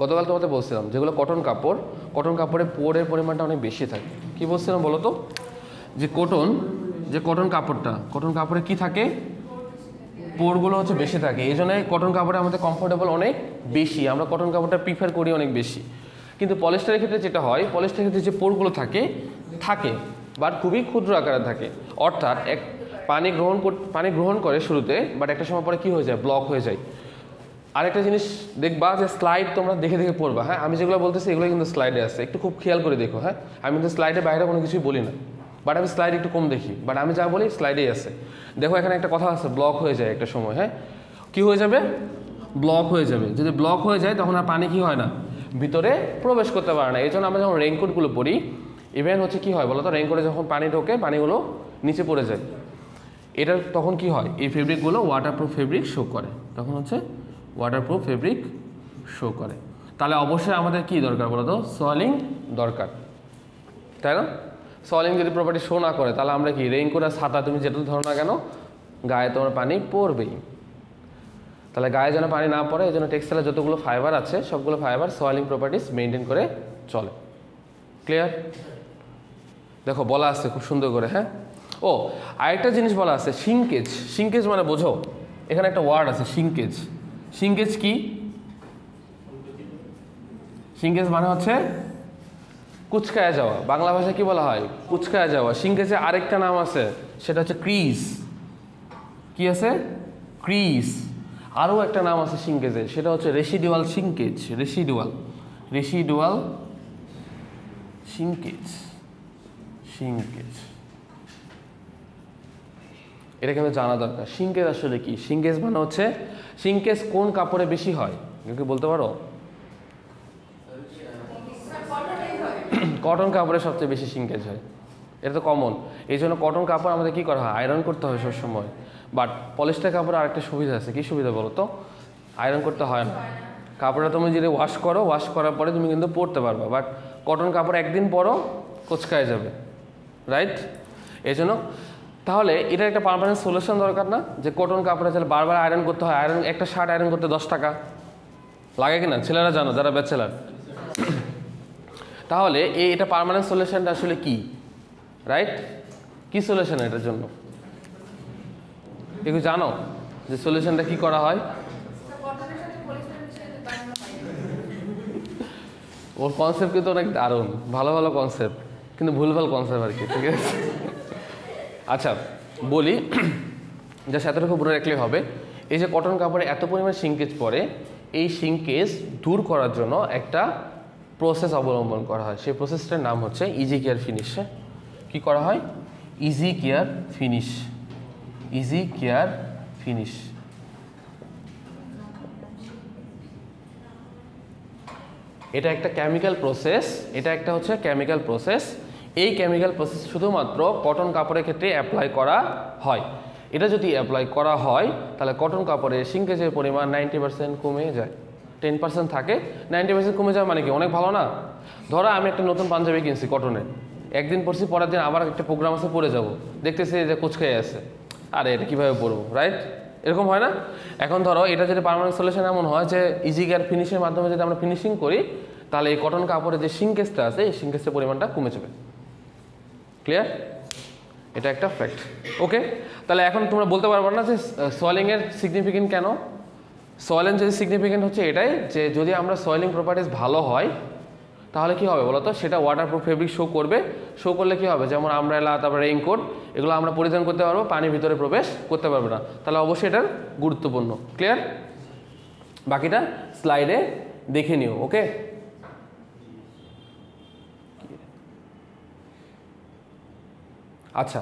S1: গতকাল তোমাদের বলছিলাম যেগুলো কটন কাপড়, কটন কাপড়ে পোরের পরিমাণটা অনেক বেশি থাকে। কি বলছিলাম বলো তো, যে কটন কাপড়টা, কটন কাপড়ে কি থাকে, পোরগুলো হচ্ছে বেশি থাকে, এই জন্য কটন কাপড়ে আমাদের কমফোর্টেবল অনেক বেশি, আমরা কটন কাপড়টা প্রিফার করি অনেক বেশি। কিন্তু পলিস্টারের ক্ষেত্রে যেটা হয়, পলিস্টারের ক্ষেত্রে যে পোরগুলো থাকে বাট খুবই ক্ষুদ্র আকারে থাকে, অর্থাৎ পানি গ্রহণ করে শুরুতে, বাট একটা সময় পরে কি হয়ে যায়, ব্লক হয়ে যায়। আরেকটা জিনিস দেখবা, যে স্লাইড তোমরা দেখে দেখে পড়বা। হ্যাঁ, আমি যেগুলো বলতেছি এগুলো কিন্তু স্লাইডে আছে, একটু খুব খেয়াল করে দেখো। হ্যাঁ, আমি কিন্তু স্লাইডে বাইরে কোনো কিছুই বলি না, বাট আমি স্লাইড একটু কম দেখি, বাট আমি যা বলি স্লাইডেই আছে। দেখো এখানে একটা কথা আছে, ব্লক হয়ে যায় একটা সময়। হ্যাঁ, কি হয়ে যাবে, ব্লক হয়ে যাবে। যদি ব্লক হয়ে যায় তখন আর পানি কি হয় না, ভিতরে প্রবেশ করতে পারে না। এই জন্য আমরা যখন রেইনকোটগুলো পরি, ইভেন হচ্ছে কি হয় বলো তো, রেইনকোটে যখন পানি ঢোকে, পানিগুলো নিচে পড়ে যায়, এটা তখন কি হয়, এই ফেব্রিকগুলো ওয়াটারপ্রুফ ফেব্রিক শো করে, তখন হচ্ছে ওয়াটারপ্রুফ ফেব্রিক শো করে। তাহলে অবশ্যই আমাদের কি দরকার বলো তো, সয়েলিং দরকার, তাই না? সয়েলিং যদি প্রপার্টি শো না করে, তাহলে আমরা কি, রেইনকোট আর ছাতা তুমি যেটা ধরো না কেন, গায়ে তোমার পানি পড়বেই। তাহলে গায়ে যেন পানি না পড়ে, এই জন্য টেক্সটাইলের যতগুলো ফাইবার আছে সবগুলো ফাইবার সয়েলিং প্রপার্টিস মেনটেন করে চলে। ক্লিয়ার? দেখো বলা আছে খুব সুন্দর করে। হ্যাঁ, ও আরেকটা জিনিস বলা আছে, শিঙ্কেজ। শিঙ্কেজ মানে বোঝো, এখানে একটা ওয়ার্ড আছে শিঙ্কেজ। শিঙ্কেজ কি, শিঙ্কেজ মানে হচ্ছে কুচকায় যাওয়া। বাংলা ভাষায় কি বলা হয়, কুচকায় যাওয়া। শিঙ্কেজের আরেকটা নাম আছে, সেটা হচ্ছে ক্রিজ। কি আছে, ক্রিজ। আরও একটা নাম আছে শিঙ্কেজের, সেটা হচ্ছে রেসিডুয়াল শিঙ্কেজ। রেসিডুয়াল শিঙ্কেজ। এটা কিন্তু জানা দরকার। শিঙ্কেজ আসলে কি, শিঙ্কেজ মানে হচ্ছে, শিঙ্কেজ কোন কাপড়ে বেশি হয় কি বলতে পারো? কটন কাপড়ে সবচেয়ে বেশি শিঙ্কেজ হয়, এটা তো কমন। এই জন্য কটন কাপড় আমাদের কি করা হয়, আয়রন করতে হয় সবসময়। বাট পলিস্টার কাপড়ে আরেকটা সুবিধা আছে। কি সুবিধা বলো তো, আয়রন করতে হয় না। কাপড়টা তুমি যদি ওয়াশ করো, ওয়াশ করার পরে তুমি কিন্তু পরতে পারবা। বাট কটন কাপড় একদিন পরও কোচকায় যাবে, রাইট? এই জন্য তাহলে এটার একটা পার্মানেন্ট সলিউশন দরকার না, যে কটন কাপড়ে তাহলে বারবার আয়রন করতে হয়। আয়রন, একটা শার্ট আয়রন করতে 10 টাকা লাগে কিনা, ছেলেরা জানো যারা ব্যাচেলার। তাহলে এটা পার্মানেন্ট সলিউশনটা আসলে কি, রাইট? কি সলিউশন এটার জন্য একটু জানো, যে সলিউশনটা কি করা হয়? ওর কনসেপ্ট কিন্তু অনেক দারুণ, ভালো ভালো কনসেপ্ট, কিন্তু ভুলভাল কনসেপ্ট আর কি, ঠিক আছে? আচ্ছা বলি, যা এতটুকু মনে রাখলে হবে, এই যে কটন কাপড়ে এত পরিমাণ শিঙ্কেজ পড়ে, এই শিঙ্কেজ দূর করার জন্য একটা প্রসেস অবলম্বন করা হয়। সেই প্রসেসটার নাম হচ্ছে ইজি কেয়ার ফিনিশ। কি করা হয়, easy care finish. Easy care finish. এটা একটা কেমিক্যাল প্রসেস, এটা একটা হচ্ছে কেমিক্যাল প্রসেস। এই কেমিক্যাল প্রসেস শুধুমাত্র কটন কাপড়ের ক্ষেত্রে অ্যাপ্লাই করা হয়। এটা যদি অ্যাপ্লাই করা হয় তাহলে কটন কাপড়ে শিঙ্কেজের পরিমাণ 90% কমে যায়। 10% থাকে, 90% কমে যায় মানে কি, অনেক ভালো না? ধরো আমি একটা নতুন পাঞ্জাবি কিনছি কটনে, একদিন পরছি, পরের দিন আবার একটা প্রোগ্রাম আছে পরে যাব, দেখতেছি যে কুচকাই আছে, আরে এটা কীভাবে পরবো, রাইট? এরকম হয় না? এখন ধরো এটা যদি পার্মানেন্ট সলিউশন এমন হয় যে ইজি কেয়ার ফিনিশের মাধ্যমে যদি আমরা ফিনিশিং করি, তাহলে এই কটন কাপড়ের যে শিঙ্কেজটা আছে, এই শিঙ্কেজের পরিমাণটা কমে যাবে। ক্লিয়ার? এটা একটা ফ্যাক্ট। ওকে, তাহলে এখন তোমরা বলতে পারবে না যে সয়েলিংয়ের সিগনিফিকেন্ট কেন? সয়েলিং যদি সিগনিফিকেন্ট হচ্ছে এটাই, যে যদি আমরা সয়েলিং প্রপার্টিস ভালো হয় তাহলে কি হবে বলো তো, সেটা ওয়াটারপ্রুফ ফেব্রিক শো করবে। শো করলে কি হবে, যেমন আমব্রেলা, তারপরে রেইনকোট, এগুলো আমরা পরিধান করতে পারবো, পানির ভিতরে প্রবেশ করতে পারবে না। তাহলে অবশ্যই এটার গুরুত্বপূর্ণ। ক্লিয়ার? বাকিটা স্লাইডে দেখে নিও। ওকে, আচ্ছা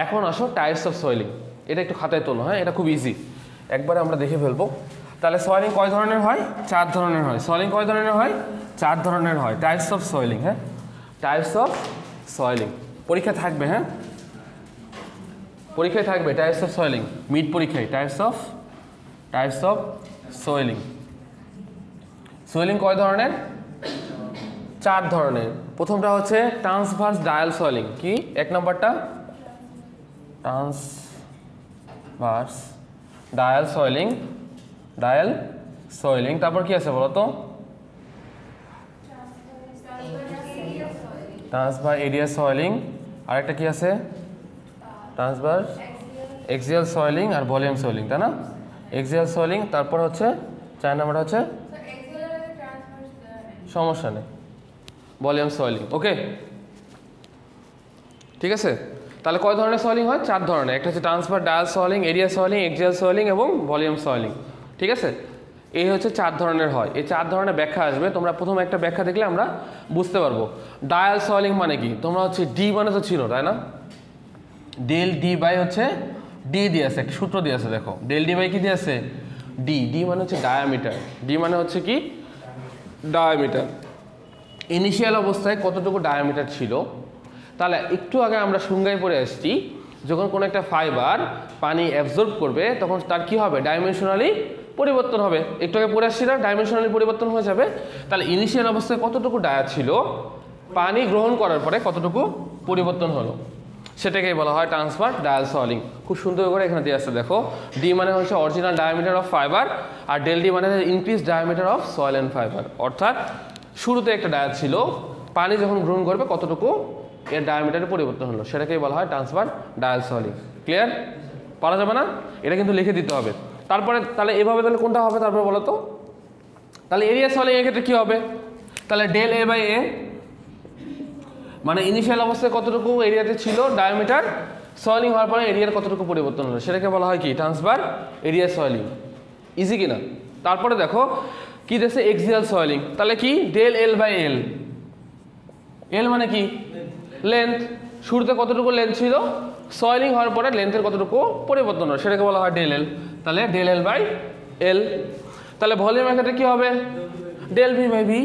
S1: এখন আসো টাইপস অফ সয়েলিং। এটা একটু খাতায় তোলো। হ্যাঁ, এটা খুব ইজি। একবারে আমরা দেখে ফেলবো। তাহলে সয়েলিং কয় ধরনের হয়? 4 ধরনের হয়। সয়েলিং কয় ধরনের হয়? 4 ধরনের হয়। টাইপস অফ সয়েলিং, হ্যাঁ, টাইপস অফ সয়েলিং পরীক্ষা থাকবে, হ্যাঁ, পরীক্ষায় থাকবে টাইপস অফ সয়েলিং, মিড পরীক্ষায় টাইপস অফ সয়েলিং। সয়েলিং কয় ধরনের? 4 ধরনের। প্রথমটা হচ্ছে ট্রান্সভার্স ডায়াল সয়েলিং। কি 1 নম্বরটা? ট্রান্সভার্স ডায়াল সয়েলিং, তারপর কি আছে বলো তো? ট্রান্সভার্স এরিয়া সয়েলিং, আরেকটা কি আছে? ট্রান্সভার্স এক্সিয়াল সয়েলিং আর ভলিউম সয়েলিং, তাই না? এক্সিয়াল সয়েলিং, তারপর হচ্ছে 4 নম্বরটা হচ্ছে সমস্যা নেই, ভলিউম সয়েলিং। ওকে, ঠিক আছে। তাহলে কয় ধরনের সয়েলিং হয়? 4 ধরনের। একটা হচ্ছে transverse dial সয়েলিং, area সয়েলিং, axial swelling এবং ভলিউম সয়েলিং, ঠিক আছে। এই হচ্ছে 4 ধরনের হয়। এই 4 ধরনের ব্যাখ্যা আসবে। তোমরা প্রথম একটা ব্যাখ্যা দেখলে আমরা বুঝতে পারবো। ডায়াল সয়েলিং মানে কি? তোমরা হচ্ছে ডি মানে তো ছিল, তাই না? ডেল ডি বাই হচ্ছে ডি দিয়ে আছে, একটা সূত্র দিয়ে আছে, দেখো ডেল ডি বাই কি দিয়ে আছে? ডি। ডি মানে হচ্ছে ডায়ামিটার, ডি মানে হচ্ছে কি? ডায়ামিটার। ইনিশিয়াল অবস্থায় কতটুকু ডায়ামিটার ছিল? তাহলে একটু আগে আমরা সংজ্ঞায় পড়ে আসছি, যখন কোনো একটা ফাইবার পানি অ্যাবজর্ব করবে তখন তার কি হবে? ডাইমেনশনালি পরিবর্তন হবে। একটু আগে পড়ে আসছি না, ডাইমেনশনালি পরিবর্তন হয়ে যাবে। তাহলে ইনিশিয়াল অবস্থায় কতটুকু ডায়া ছিল, পানি গ্রহণ করার পরে কতটুকু পরিবর্তন হলো, সেটাকেই বলা হয় ট্রান্সভার্স ডায়াল সয়েলিং। খুব সুন্দর করে এখানে দিয়ে আসছে, দেখো ডি মানে হচ্ছে অরিজিনাল ডায়ামিটার অফ ফাইবার, আর ডেল ডি মানে increase diameter of swell and fibre. অর্থাৎ শুরুতে একটা ডায়া ছিল, পানি যখন গ্রহণ করবে কতটুকু এর ডায়ামিটারে পরিবর্তন হলো, সেটাকেই বলা হয় ট্রান্সভার্স ডায়াল সয়েলিং। ক্লিয়ার? পারা যাবে না? এটা কিন্তু লিখে দিতে হবে। তারপরে তাহলে এভাবে তাহলে কোনটা হবে তারপরে বলো তো? তাহলে এরিয়া সয়েলিং এর ক্ষেত্রে কী হবে? তাহলে ডেল এ বাই এ মানে ইনিশিয়াল অবস্থায় কতটুকু এরিয়াতে ছিল ডায়ামিটার, সয়েলিং হওয়ার পরে এরিয়ার কতটুকু পরিবর্তন হলো, সেটাকে বলা হয় কি? Transverse area সয়েলিং। ইজি কিনা? তারপরে দেখো কি দেখছে? এক্সিয়াল সয়েলিং। তাহলে কি? ডেল এল বাই এল। এল মানে কি? লেন্থ। শুরুতে কতটুকু লেন্থ ছিল, সয়েলিং হওয়ার পরে লেন্থের কতটুকু পরিবর্তন হলো, সেটাকে বলা হয় ডেল এল। তাহলে ডেল এল বাই এল। তাহলে ভলিউমের ক্ষেত্রে কী হবে? Del V by V.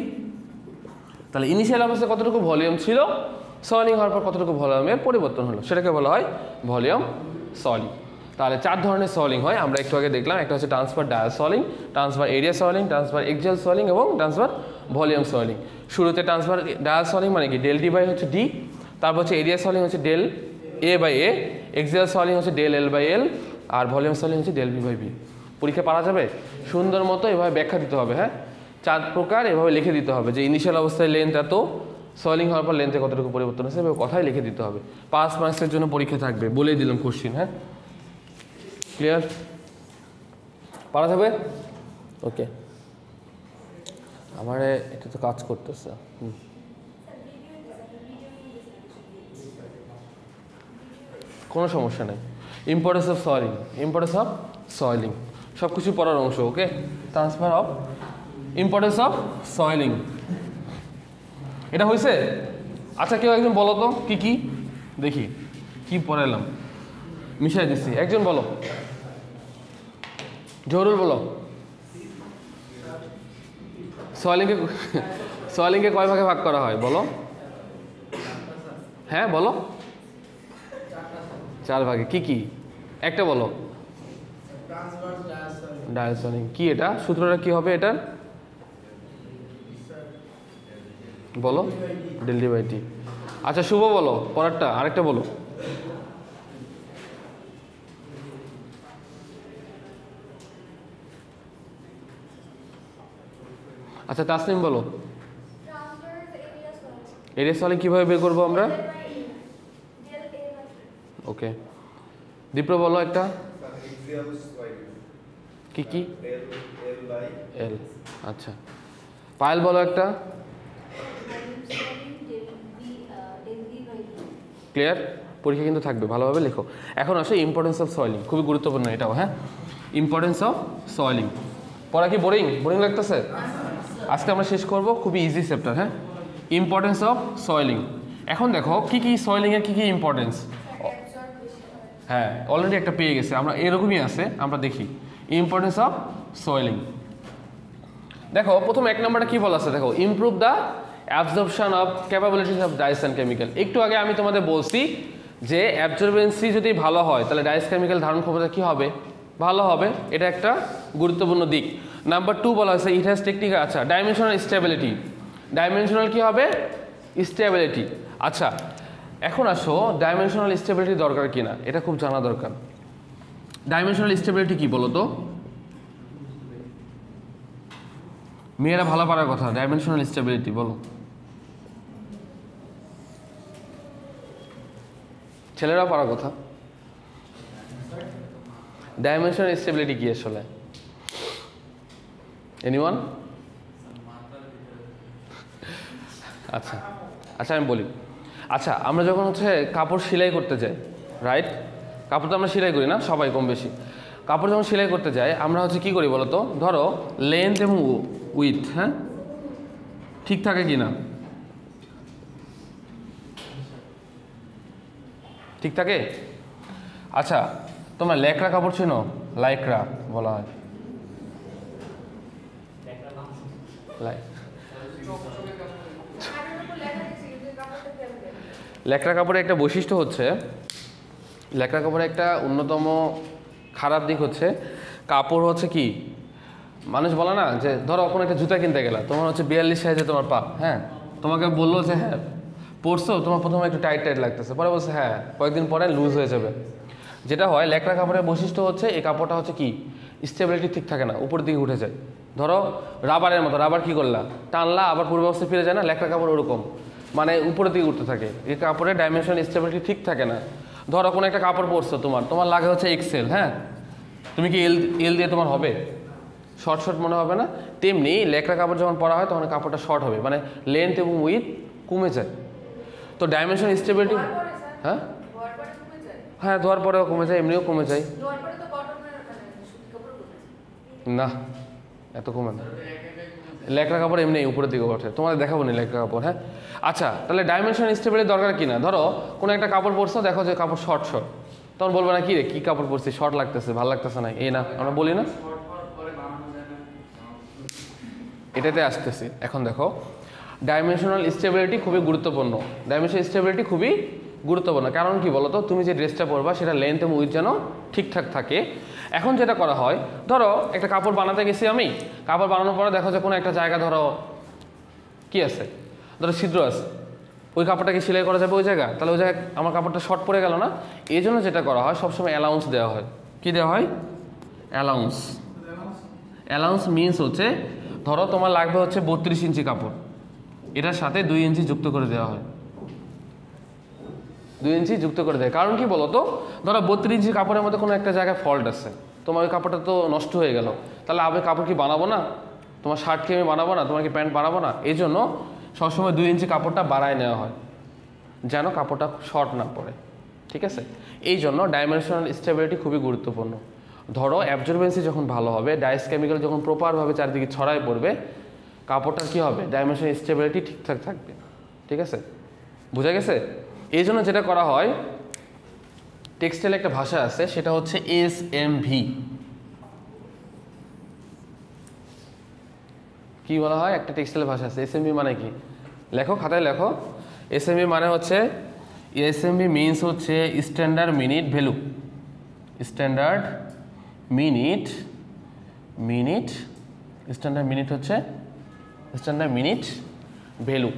S1: তাহলে ইনিশিয়াল অবস্থায় কতটুকু ভলিউম ছিল, সয়েলিং হওয়ার পর কতটুকু ভলিউমের পরিবর্তন হলো, সেটাকে বলা হয় ভলিউম সয়েলিং। তাহলে 4 ধরনের সয়েলিং হয়, আমরা একটু আগে দেখলাম। একটা হচ্ছে transverse dial swelling, transverse area swelling, transverse axial swelling এবং ট্রান্সভার্স ভলিউম সয়েলিং। শুরুতে ট্রান্সভার্স ডায়াল সয়েলিং মানে কি? ডেল ডি বাই হচ্ছে ডি, তারপর হচ্ছে এরিয়া সয়েলিং হচ্ছে del A by A, axial swelling হচ্ছে ডেল এল বাই এল, আর ভলিউম সয়েলিং হচ্ছে ডেল ভি বাই ভি। পরীক্ষা পারা যাবে? সুন্দর মতো এভাবে ব্যাখ্যা দিতে হবে, হ্যাঁ, 4 প্রকার এভাবে লিখে দিতে হবে যে ইনিশিয়াল অবস্থায় লেন্থ এত, সয়েলিং হওয়ার পর লেন্থে কতটুকু পরিবর্তন হচ্ছে, এভাবে কথাই লিখে দিতে হবে। 5 মার্কসের জন্য পরীক্ষা থাকবে, বলেই দিলাম কোশ্চিন, হ্যাঁ। ক্লিয়ার? পারা যাবে? ওকে, আমার এটা তো কাজ করতেছে। কোনো সমস্যা নেই। ইম্পর্টেন্স অফ সয়েলিং, ইম্পর্টেন্স অফ সয়েলিং সব কিছু পড়ার অংশ। ওকে, ট্রান্সফার অফ ইম্পর্টেন্স অফ সয়েলিং, এটা হয়েছে? আচ্ছা, কেউ একজন বলো তো কি কি দেখি, কি পড়াইলাম, মিশাই দিচ্ছি, একজন বলো। জহুরুল বলো। সয়েলিংকে কয় ভাগে ভাগ করা হয় বলো? হ্যাঁ বলো। 4 ভাগে। কি কি? একটা বলো। ডায়াল সয়েলিং কি? এটা সূত্রটা কি হবে এটার? বলো। Del D by T. আচ্ছা, শুভ বলো পরেরটা, আরেকটা বলো। আচ্ছা, তাসনিম বলো। এরিয়া সয়েলিং কিভাবে বের করবো আমরা? ওকে, দীপ্র বলো একটা। কি কি? এল। আচ্ছা, পায়েল বলো একটা। ক্লিয়ার? পরীক্ষা কিন্তু থাকবে, ভালোভাবে লেখো। এখন আসে ইম্পর্টেন্স অফ সয়েলিং, খুবই গুরুত্বপূর্ণ এটাও, হ্যাঁ। ইম্পর্টেন্স অফ সয়েলিং পড়া কি বোরিং লাগতেছে? আজকে আমরা শেষ করব, খুবই ইজি চ্যাপ্টার, হ্যাঁ। Importance of swelling. এখন দেখো কি কি সয়েলিংয়ের কি কি ইম্পর্টেন্স। হ্যাঁ, অলরেডি একটা পেয়ে গেছে, আমরা এরকমই আছে, আমরা দেখি ইম্পর্টেন্স অফ সয়েলিং। দেখো প্রথম এক নম্বরটা কি বলা আছে, দেখো improve the absorption of capabilities of dyes and chemical. একটু আগে আমি তোমাদের বলছি যে অ্যাবজর্বেন্সি যদি ভালো হয় তাহলে ডাইস কেমিক্যাল ধারণ ক্ষমতা কি হবে, ভালো হবে, এটা একটা গুরুত্বপূর্ণ দিক। নাম্বার 2 বলা হয়েছে ইট হ্যাজ টেকনিক, আচ্ছা ডাইমেনশনাল স্টেবিলিটি, ডাইমেনশনাল কি হবে, স্টেবিলিটি। আচ্ছা এখন আসো ডাইমেনশনাল স্টেবিলিটি দরকার কিনা, এটা খুব জানা দরকার। ডাইমেনশনাল স্টেবিলিটি কি বলো তো, মেয়েরা ভালো পারার কথা, ডাইমেনশনাল স্টেবিলিটি বলো, ছেলেরাও পারার কথা। ডাইমেনশনাল স্টেবিলিটি কি আসলে, এনিওয়ান? আচ্ছা আচ্ছা আমি বলি। আচ্ছা আমরা যখন হচ্ছে কাপড় সেলাই করতে যাই, রাইট, কাপড় তো আমরা সেলাই করি না সবাই কম বেশি, কাপড় যখন সেলাই করতে যাই আমরা হচ্ছে কি করি বলো তো, ধরো লেন্থ এবং উইথ, হ্যাঁ ঠিক থাকে কি না, ঠিক থাকে? আচ্ছা তোমরা ল্যাকড়া কাপড় চেনো, লাইক্রা বলা হয়, ল্যাকড়া কাপড়ের একটা বৈশিষ্ট্য হচ্ছে, ল্যাকড়া কাপড়ের একটা অন্যতম খারাপ দিক হচ্ছে কাপড় হচ্ছে কি, মানুষ বলে না যে ধরো কোনো একটা জুতা কিনতে গেলা, তোমার হচ্ছে 42 সাইজে তোমার পা, হ্যাঁ তোমাকে বললো যে হ্যাঁ পরছো, তোমার প্রথমে একটু টাইট টাইট লাগতেছে, পরে বলছে হ্যাঁ কয়েকদিন পরে লুজ হয়ে যাবে। যেটা হয় ল্যাকড়া কাপড়ের বৈশিষ্ট্য হচ্ছে এই কাপড়টা হচ্ছে কি স্টেবিলিটি ঠিক থাকে না, উপর দিকে উঠে যায়। ধরো রাবারের মতো, রাবার কি করলা টানলা আবার পূর্বাবস্থায় ফিরে যায় না, ল্যাকড়া কাপড় ওরকম মানে উপরের দিকে উঠতে থাকে, এই কাপড়ের ডাইমেনশন স্টেবিলিটি ঠিক থাকে না। ধরো কোনো একটা কাপড় পরছো, তোমার লাগে হচ্ছে এক্সেল, হ্যাঁ তুমি কি এল দিয়ে তোমার হবে, শর্ট শর্ট মনে হবে না? তেমনি ল্যাকড়া কাপড় যখন পরা হয় তখন কাপড়টা শর্ট হবে, মানে লেন্থ এবং উইথ কমে যায়। তো ডাইমেনশন স্টেবিলিটি, হ্যাঁ হ্যাঁ ধোয়ার পরেও কমে যায়, এমনিও কমে যায় না, এত কমে না। ল্যাকড়া কাপড় এমনি উপরের দিকে ওঠে, তোমাদের দেখাবো না ল্যাকড়া কাপড়, হ্যাঁ। আচ্ছা তাহলে ডাইমেনশন স্টেবিলিটি দরকার কিনা, ধরো কোনো একটা কাপড় পরছো, দেখো যে কাপড় শর্ট শর্ট, তখন বলবো না কি রে কি কাপড় পরছি শর্ট লাগতেছে, ভালো লাগতেছে না, এই না আমরা বলি না, এটাতে আসতেছি। এখন দেখো ডাইমেনশনাল স্টেবিলিটি খুবই গুরুত্বপূর্ণ, ডাইমেনশনাল স্টেবিলিটি খুবই গুরুত্বপূর্ণ। কারণ কি বলতো, তুমি যে ড্রেসটা পরবা সেটা লেন্থ এবং উইথ যেন ঠিকঠাক থাকে। এখন যেটা করা হয়, ধরো একটা কাপড় বানাতে গেছি আমি, কাপড় বানানোর পরে দেখো যে কোনো একটা জায়গা ধরো কি আছে, ধরো ছিদ্র আছে, ওই কাপড়টাকে সেলাই করা যাবে ওই জায়গা, তাহলে ওই জায়গায় আমার কাপড়টা শর্ট পড়ে গেল না। এই জন্য যেটা করা হয় সবসময় অ্যালাউন্স দেওয়া হয়। কি দেওয়া হয়? অ্যালাউন্স। অ্যালাউন্স মিনস হচ্ছে ধরো তোমার লাগবে হচ্ছে 32 ইঞ্চি কাপড়, এটার সাথে 2 ইঞ্চি যুক্ত করে দেওয়া হয়, 2 ইঞ্চি যুক্ত করে দেয়। কারণ কি বলো তো, ধরো 32 ইঞ্চি কাপড়ের মধ্যে কোনো একটা জায়গায় ফল্ট আছে, তোমার ওই কাপড়টা তো নষ্ট হয়ে গেল, তাহলে আমি কাপড় কি বানাবো না, তোমার শার্ট কি আমি বানাবো না, তোমার কি প্যান্ট বানাবো না? এই জন্য সবসময় 2 ইঞ্চি কাপড়টা বাড়ায় নেওয়া হয় যেন কাপড়টা শর্ট না পড়ে, ঠিক আছে? এই জন্য ডাইমেনশনাল স্টেবিলিটি খুবই গুরুত্বপূর্ণ। ধরো অ্যাবজর্বেন্সি যখন ভালো হবে, ডাইস কেমিক্যাল যখন প্রপারভাবে চারিদিকে ছড়ায় পড়বে, কাপড়টার কী হবে, ডাইমেনশনাল স্টেবিলিটি ঠিকঠাক থাকবে, ঠিক আছে? বোঝা গেছে? এই জন্য যেটা করা হয়, টেক্সটাইলে একটা ভাষা আছে, সেটা হচ্ছে SMV। কি বলা হয়, একটা টেক্সটাইলের ভাষা আছে, SMV মানে কি? লেখো, খাতায় লেখো। SMV মানে হচ্ছে, SMV মিনস হচ্ছে standard minute value, standard minute standard minute হচ্ছে standard minute value,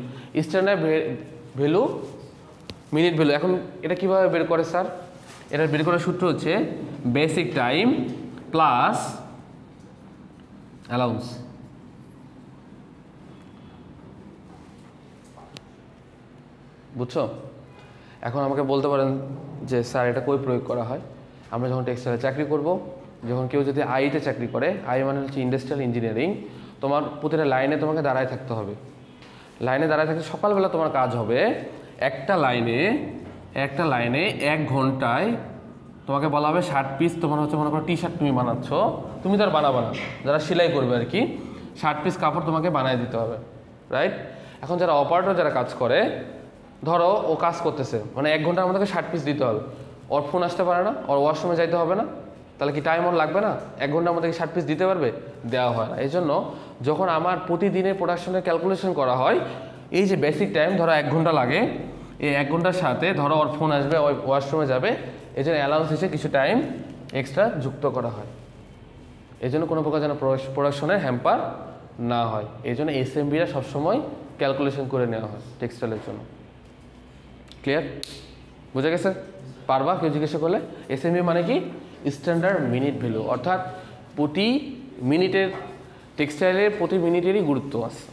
S1: standard value minute value. এখন এটা কিভাবে বের করে স্যার? এটা বের করার সূত্র হচ্ছে বেসিক টাইম প্লাস অ্যালাউন্স। বুঝছো? এখন আমাকে বলতে পারেন যে স্যার এটা কই প্রয়োগ করা হয়? আমরা যখন টেক্সটাইলে চাকরি করব, যখন কেউ যদি আইতে চাকরি করে, আই মানে হচ্ছে ইন্ডাস্ট্রিয়াল ইঞ্জিনিয়ারিং, তোমার প্রতিটা লাইনে তোমাকে দাঁড়ায় থাকতে হবে। লাইনে দাঁড়ায় থাকতে সকালবেলা তোমার কাজ হবে একটা লাইনে 1 ঘন্টায় তোমাকে বলা হবে 60 পিস, তোমার হচ্ছে মনে করো টি-শার্ট তুমি বানাচ্ছ, তুমি তো আর বানাবো না, যারা সেলাই করবে আর কি, 60 পিস কাপড় তোমাকে বানিয়ে দিতে হবে, রাইট? এখন যারা অপারেটর যারা কাজ করে, ধরো ও কাজ করতেছে, মানে 1 ঘন্টার মধ্যে 60 পিস দিতে হবে, ওর ফোন আসতে পারে না, ওর ওয়াশরুমে যাইতে হবে না, তাহলে কি টাইম ওর লাগবে না? 1 ঘন্টার মধ্যে কি 60 পিস দিতে পারবে? দেওয়া হয় না। এই জন্য যখন আমার প্রতিদিনের প্রোডাকশনের ক্যালকুলেশন করা হয়, এই যে বেসিক টাইম ধরো 1 ঘন্টা লাগে, এই 1 ঘন্টার সাথে ধরো ওর ফোন আসবে, ওই ওয়াশরুমে যাবে, এই জন্য অ্যালাউন্স হিসেবে কিছু টাইম এক্সট্রা যুক্ত করা হয়। এই জন্য কোনো প্রকার যেন প্রোডাকশনের হ্যাম্পার না হয়, এই জন্য এসএমবিরা সবসময় ক্যালকুলেশন করে নেওয়া হয় টেক্সটাইলের জন্য। ক্লিয়ার? বুঝে গেছে? পারবা কেউ জিজ্ঞাসা করলে? এসএমবি মানে কি? স্ট্যান্ডার্ড মিনিট ভ্যালু, অর্থাৎ প্রতি মিনিটের টেক্সটাইলের প্রতি মিনিটেরই গুরুত্ব আছে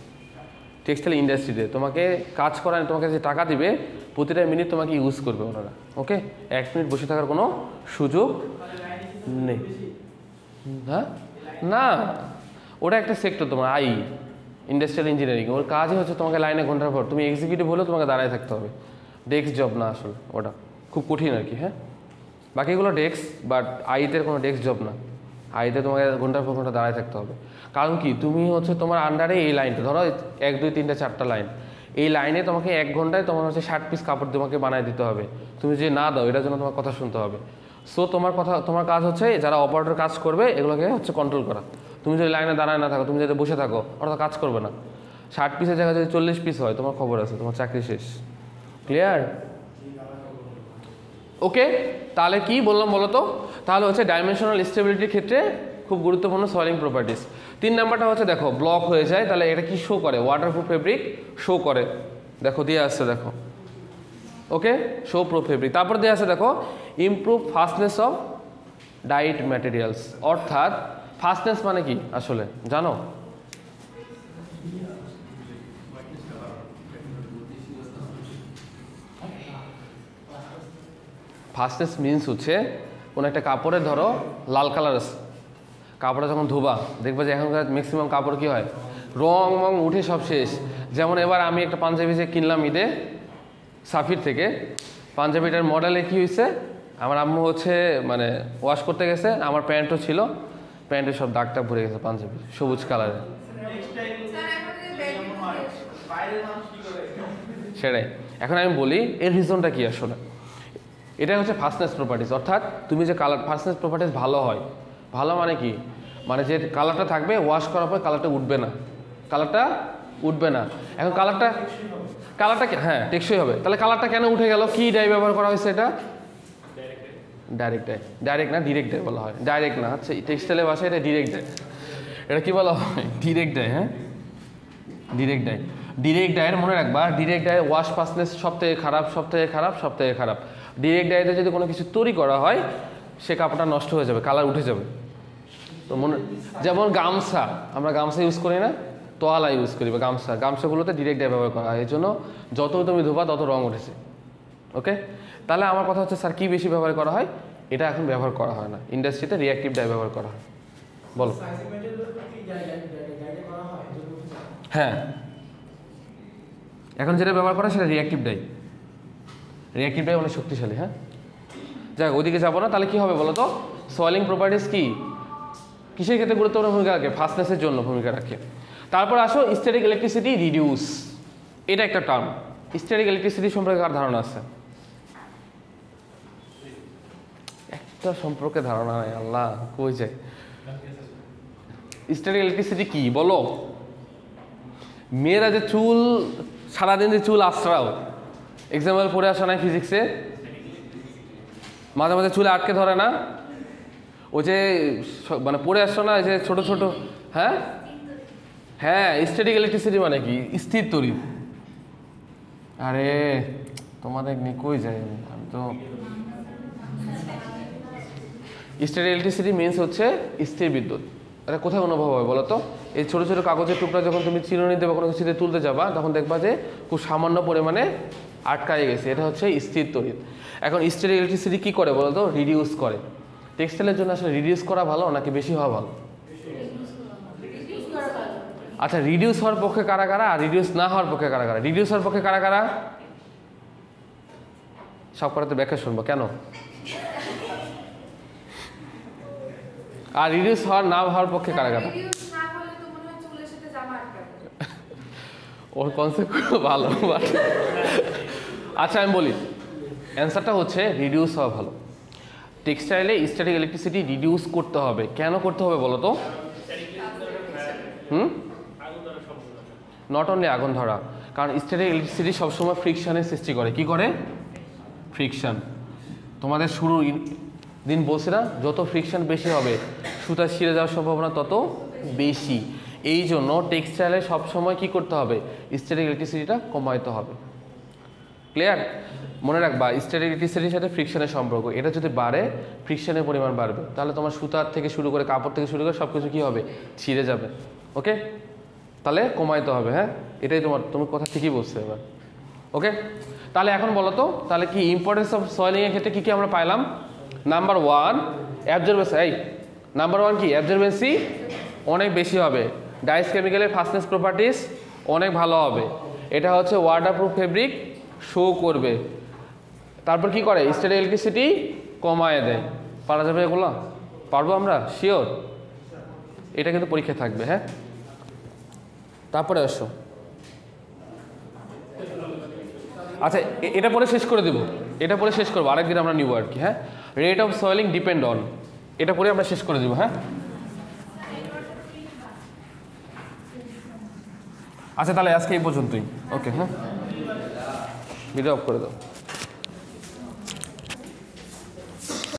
S1: টেক্সটাইল ইন্ডাস্ট্রিতে। তোমাকে কাজ করায়, তোমাকে যে টাকা দিবে প্রতিটা মিনিট তোমাকে ইউজ করবে ওনারা। ওকে, 1 মিনিট বসে থাকার কোনো সুযোগ নেই। হ্যাঁ না, ওটা একটা সেক্টর তোমার ইন্ডাস্ট্রিয়াল ইঞ্জিনিয়ারিং, ওর কাজই হচ্ছে তোমাকে লাইনে ঘন্টার পর, তুমি এক্সিকিউটিভ হলেও তোমাকে দাঁড়ায় থাকতে হবে। ডেস্ক জব না আসলে, ওটা খুব কঠিন আর কি। হ্যাঁ, বাকিগুলো ডেস্ক, বাট আইতে কোনো ডেস্ক জব না। আইতে তোমাকে ঘন্টার পর ঘন্টা দাঁড়ায় থাকতে হবে। কারণ কি, তুমি হচ্ছে তোমার আন্ডারে এই লাইনটা ধরো 1 2 3 4টা লাইন, এই লাইনে তোমাকে 1 ঘন্টায় তোমার হচ্ছে 60 পিস কাপড় তোমাকে বানায় দিতে হবে। তুমি যে না দাও, এটার জন্য তোমার কথা শুনতে হবে। সো তোমার কাজ হচ্ছে যারা অপারেটর কাজ করবে এগুলোকে হচ্ছে কন্ট্রোল করা। তুমি যদি লাইনে দাঁড়ায় না থাকো, তুমি যদি বসে থাকো, ওরা তো কাজ করবে না। 60 পিসের জায়গায় যদি 40 পিস হয়, তোমার খবর আছে, তোমার চাকরি শেষ। ক্লিয়ার? ওকে, তাহলে কি বললাম বলো তো? তাহলে হচ্ছে ডাইমেনশনাল স্টেবিলিটির ক্ষেত্রে খুব গুরুত্বপূর্ণ সয়েলিং প্রপার্টিস। 3 নাম্বারটা হচ্ছে দেখো ব্লক হয়ে যায়, তাহলে এটা কি শো করে? ওয়াটারপ্রুফ ফেব্রিক শো করে। দেখো দিয়ে আসছে, দেখো ওকে, শো প্রুফ ফেব্রিক। তারপর দিয়ে আসছে দেখো improve fastness of died materials. অর্থাৎ ফাস্টনেস মানে কি আসলে জানো? ফাস্টনেস মিনস হচ্ছে কোনো একটা কাপড়ে ধরো লাল কালার আছে, কাপড়টা যখন ধোবা দেখবে যে এখনকার ম্যাক্সিমাম কাপড় কি হয়, রং মং উঠে সব শেষ। যেমন এবার আমি একটা পাঞ্জাবি যে কিনলাম ঈদে সাফির থেকে, পাঞ্জাবিটার মডেলে কি হয়েছে, আমার আম্মু হচ্ছে মানে ওয়াশ করতে গেছে, আমার প্যান্টও ছিল, প্যান্টের সব দাগটা ভরে গেছে পাঞ্জাবি সবুজ কালারে। সেটাই, এখন আমি বলি এর রিজনটা কি আসলে। এটা হচ্ছে ফাস্টনেস প্রপার্টিস, অর্থাৎ তুমি যে কালার ফাস্টনেস প্রপার্টিস ভালো হয়, ভালো মানে কি, মানে যে কালারটা থাকবে ওয়াশ করার পর কালারটা উঠবে না, কালারটা উঠবে না। এখন কালারটা হ্যাঁ টেকসই হবে। তাহলে কালারটা কেন উঠে গেল? কি ডাই ব্যবহার করা হয়েছে? এটা ডাইরেক্ট ডাই, ডাইরেক্ট না ডিরেক্ট ডাই বলা হয়, ডাইরেক্ট না। আচ্ছা টেক্সটাইলের ভাষায় এটা ডিরেক্ট ডাই, এটা কি বলা হয়? Direct die. হ্যাঁ ডিরেক্ট ডাই, ডিরেক্ট ডাইয়ের মনে রাখবা, ডিরেক্ট ডাইয়ের ওয়াশ ফাস্টনেস সব থেকে খারাপ, সব থেকে খারাপ, সব থেকে খারাপ। ডিরেক্ট ডাইতে যদি কোনো কিছু তৈরি করা হয়, সে কাপড়টা নষ্ট হয়ে যাবে, কালার উঠে যাবে। তো মনে, যেমন গামছা, আমরা গামছা ইউজ করি না, তোয়ালা ইউজ করি বা গামছাগুলোতে ডিরেক্ট ডাই ব্যবহার করা হয়, এই জন্য যত তুমি ধোবা তত রং উঠেছে। ওকে, তাহলে আমার কথা হচ্ছে স্যার কি বেশি ব্যবহার করা হয়? এটা এখন ব্যবহার করা হয় না, ইন্ডাস্ট্রিতে রিঅ্যাক্টিভ ডাই ব্যবহার করা হয়। বলো। হ্যাঁ, এখন যেটা ব্যবহার করা সেটা রিঅ্যাক্টিভ ডাই। রিঅ্যাক্টিভ ডাই অনেক শক্তিশালী। হ্যাঁ, যাক ওইদিকে যাবো না। তাহলে কি হবে বলো তো? সয়েলিং প্রপার্টিস কি কিসের ক্ষেত্রে গুরুত্বপূর্ণ ভূমিকা রাখে? ফাস্টনেসের জন্য ভূমিকা রাখে। তারপর আসো স্ট্যাটিক ইলেকট্রিসিটি রিডিউস, এটা একটা টার্ম। স্ট্যাটিক ইলেকট্রিসিটি সম্পর্কে কার ধারণা আছে? একটা সম্পর্কে ধারণা নাই, আল্লাহ কই যায়। স্ট্যাটিক ইলেকট্রিসিটি কি বলো? মেয়েরা যে চুল সারাদিন যে চুল আশ্রাও, এক্সাম্পল পড়ে আসা নাই ফিজিক্সে, মাঝে মাঝে চুলে আটকে ধরে না, ওই যে মানে পড়ে আসছো না যে ছোট ছোট। হ্যাঁ হ্যাঁ, স্ট্যাটিক ইলেকট্রিসিটি মানে কি? স্থির তড়িৎ। আরে তোমাদের কই যায়, আমি তো স্ট্যাটিক ইলেকট্রিসিটি মিনস হচ্ছে স্থির বিদ্যুৎ। এটা কোথায় অনুভব হয় বলো তো? এই ছোটো ছোটো কাগজের টুকরা যখন তুমি চিরুনি দেবে কোনো কিছুতে তুলতে যাবা, তখন দেখবা যে খুব সামান্য পরিমাণে আটকায় গেছে, এটা হচ্ছে স্থির তড়িৎ। এখন স্ট্যাটিক ইলেকট্রিসিটি কী করে বলো তো? রিডিউস করে। টেক্সটাইলের জন্য আসলে রিডিউস করা ভালো নাকি বেশি হওয়া ভালো? আচ্ছা, রিডিউস হওয়ার পক্ষে কারা কারা আর রিডিউস না হওয়ার পক্ষে কারা কারা? রিডিউস হওয়ার পক্ষে কারা কারা? সব করাতে ব্যাখ্যা শুনবো কেন। আর রিডিউস হওয়ার না হওয়ার পক্ষে কারা কারা? ওর কনসেপ্ট ভালো। আচ্ছা আমি বলি, অ্যান্সারটা হচ্ছে রিডিউস হওয়া ভালো। টেক্সটাইলে স্ট্যাটিক ইলেকট্রিসিটি রিডিউস করতে হবে। কেন করতে হবে বলো তো? নট অনলি আগুন ধরা, কারণ স্ট্যাটিক ইলেকট্রিসিটি সবসময় ফ্রিকশনের সৃষ্টি করে। কি করে? ফ্রিকশন। তোমাদের শুরু দিন বলছে না, যত ফ্রিকশন বেশি হবে সুতা ছিঁড়ে যাওয়ার সম্ভাবনা তত বেশি। এই জন্য টেক্সটাইলে সবসময় কি করতে হবে? স্ট্যাটিক ইলেকট্রিসিটিটা কমাইতে হবে। ক্লিয়ার? মনে রাখবা স্ট্যাটিক ইলেকট্রিসিটির সাথে ফ্রিকশনের সম্পর্ক, এটা যদি বাড়ে ফ্রিকশনের পরিমাণ বাড়বে, তাহলে তোমার সুতার থেকে শুরু করে কাপড় থেকে শুরু করে সব কিছু কী হবে? ছিঁড়ে যাবে। ওকে, তাহলে কমাইতে হবে। হ্যাঁ, এটাই তুমি কথা ঠিকই বলছো এবার। ওকে, তাহলে এখন বলো তো, তাহলে কি ইম্পর্টেন্স অফ সয়েলিংয়ের ক্ষেত্রে কী কী আমরা পাইলাম? Number one, absorbency. Number one কি? অ্যাবজর্বেন্সি অনেক বেশি হবে। ডাইস কেমিক্যালের ফাস্টনেস প্রপার্টিস অনেক ভালো হবে। এটা হচ্ছে ওয়াটারপ্রুফ ফেব্রিক শো করবে। তারপর কি করে? স্ট্যাটিক ইলেকট্রিসিটি কমায় দেয়। পারা যাবে এগুলো? পারবো আমরা? শিওর? এটা কিন্তু পরীক্ষা থাকবে। হ্যাঁ, তারপরে আসো। আচ্ছা, এটা পরে শেষ করে দেবো, এটা পরে শেষ করবো, আরেকদিন আমরা নিব আর কি। হ্যাঁ, রেট অফ সয়েলিং ডিপেন্ড অন, এটা পরে আমরা শেষ করে দেবো। হ্যাঁ, আচ্ছা তাহলে আজকে এই পর্যন্তই। ওকে, হ্যাঁ, ভিডিও অফ করে দাও।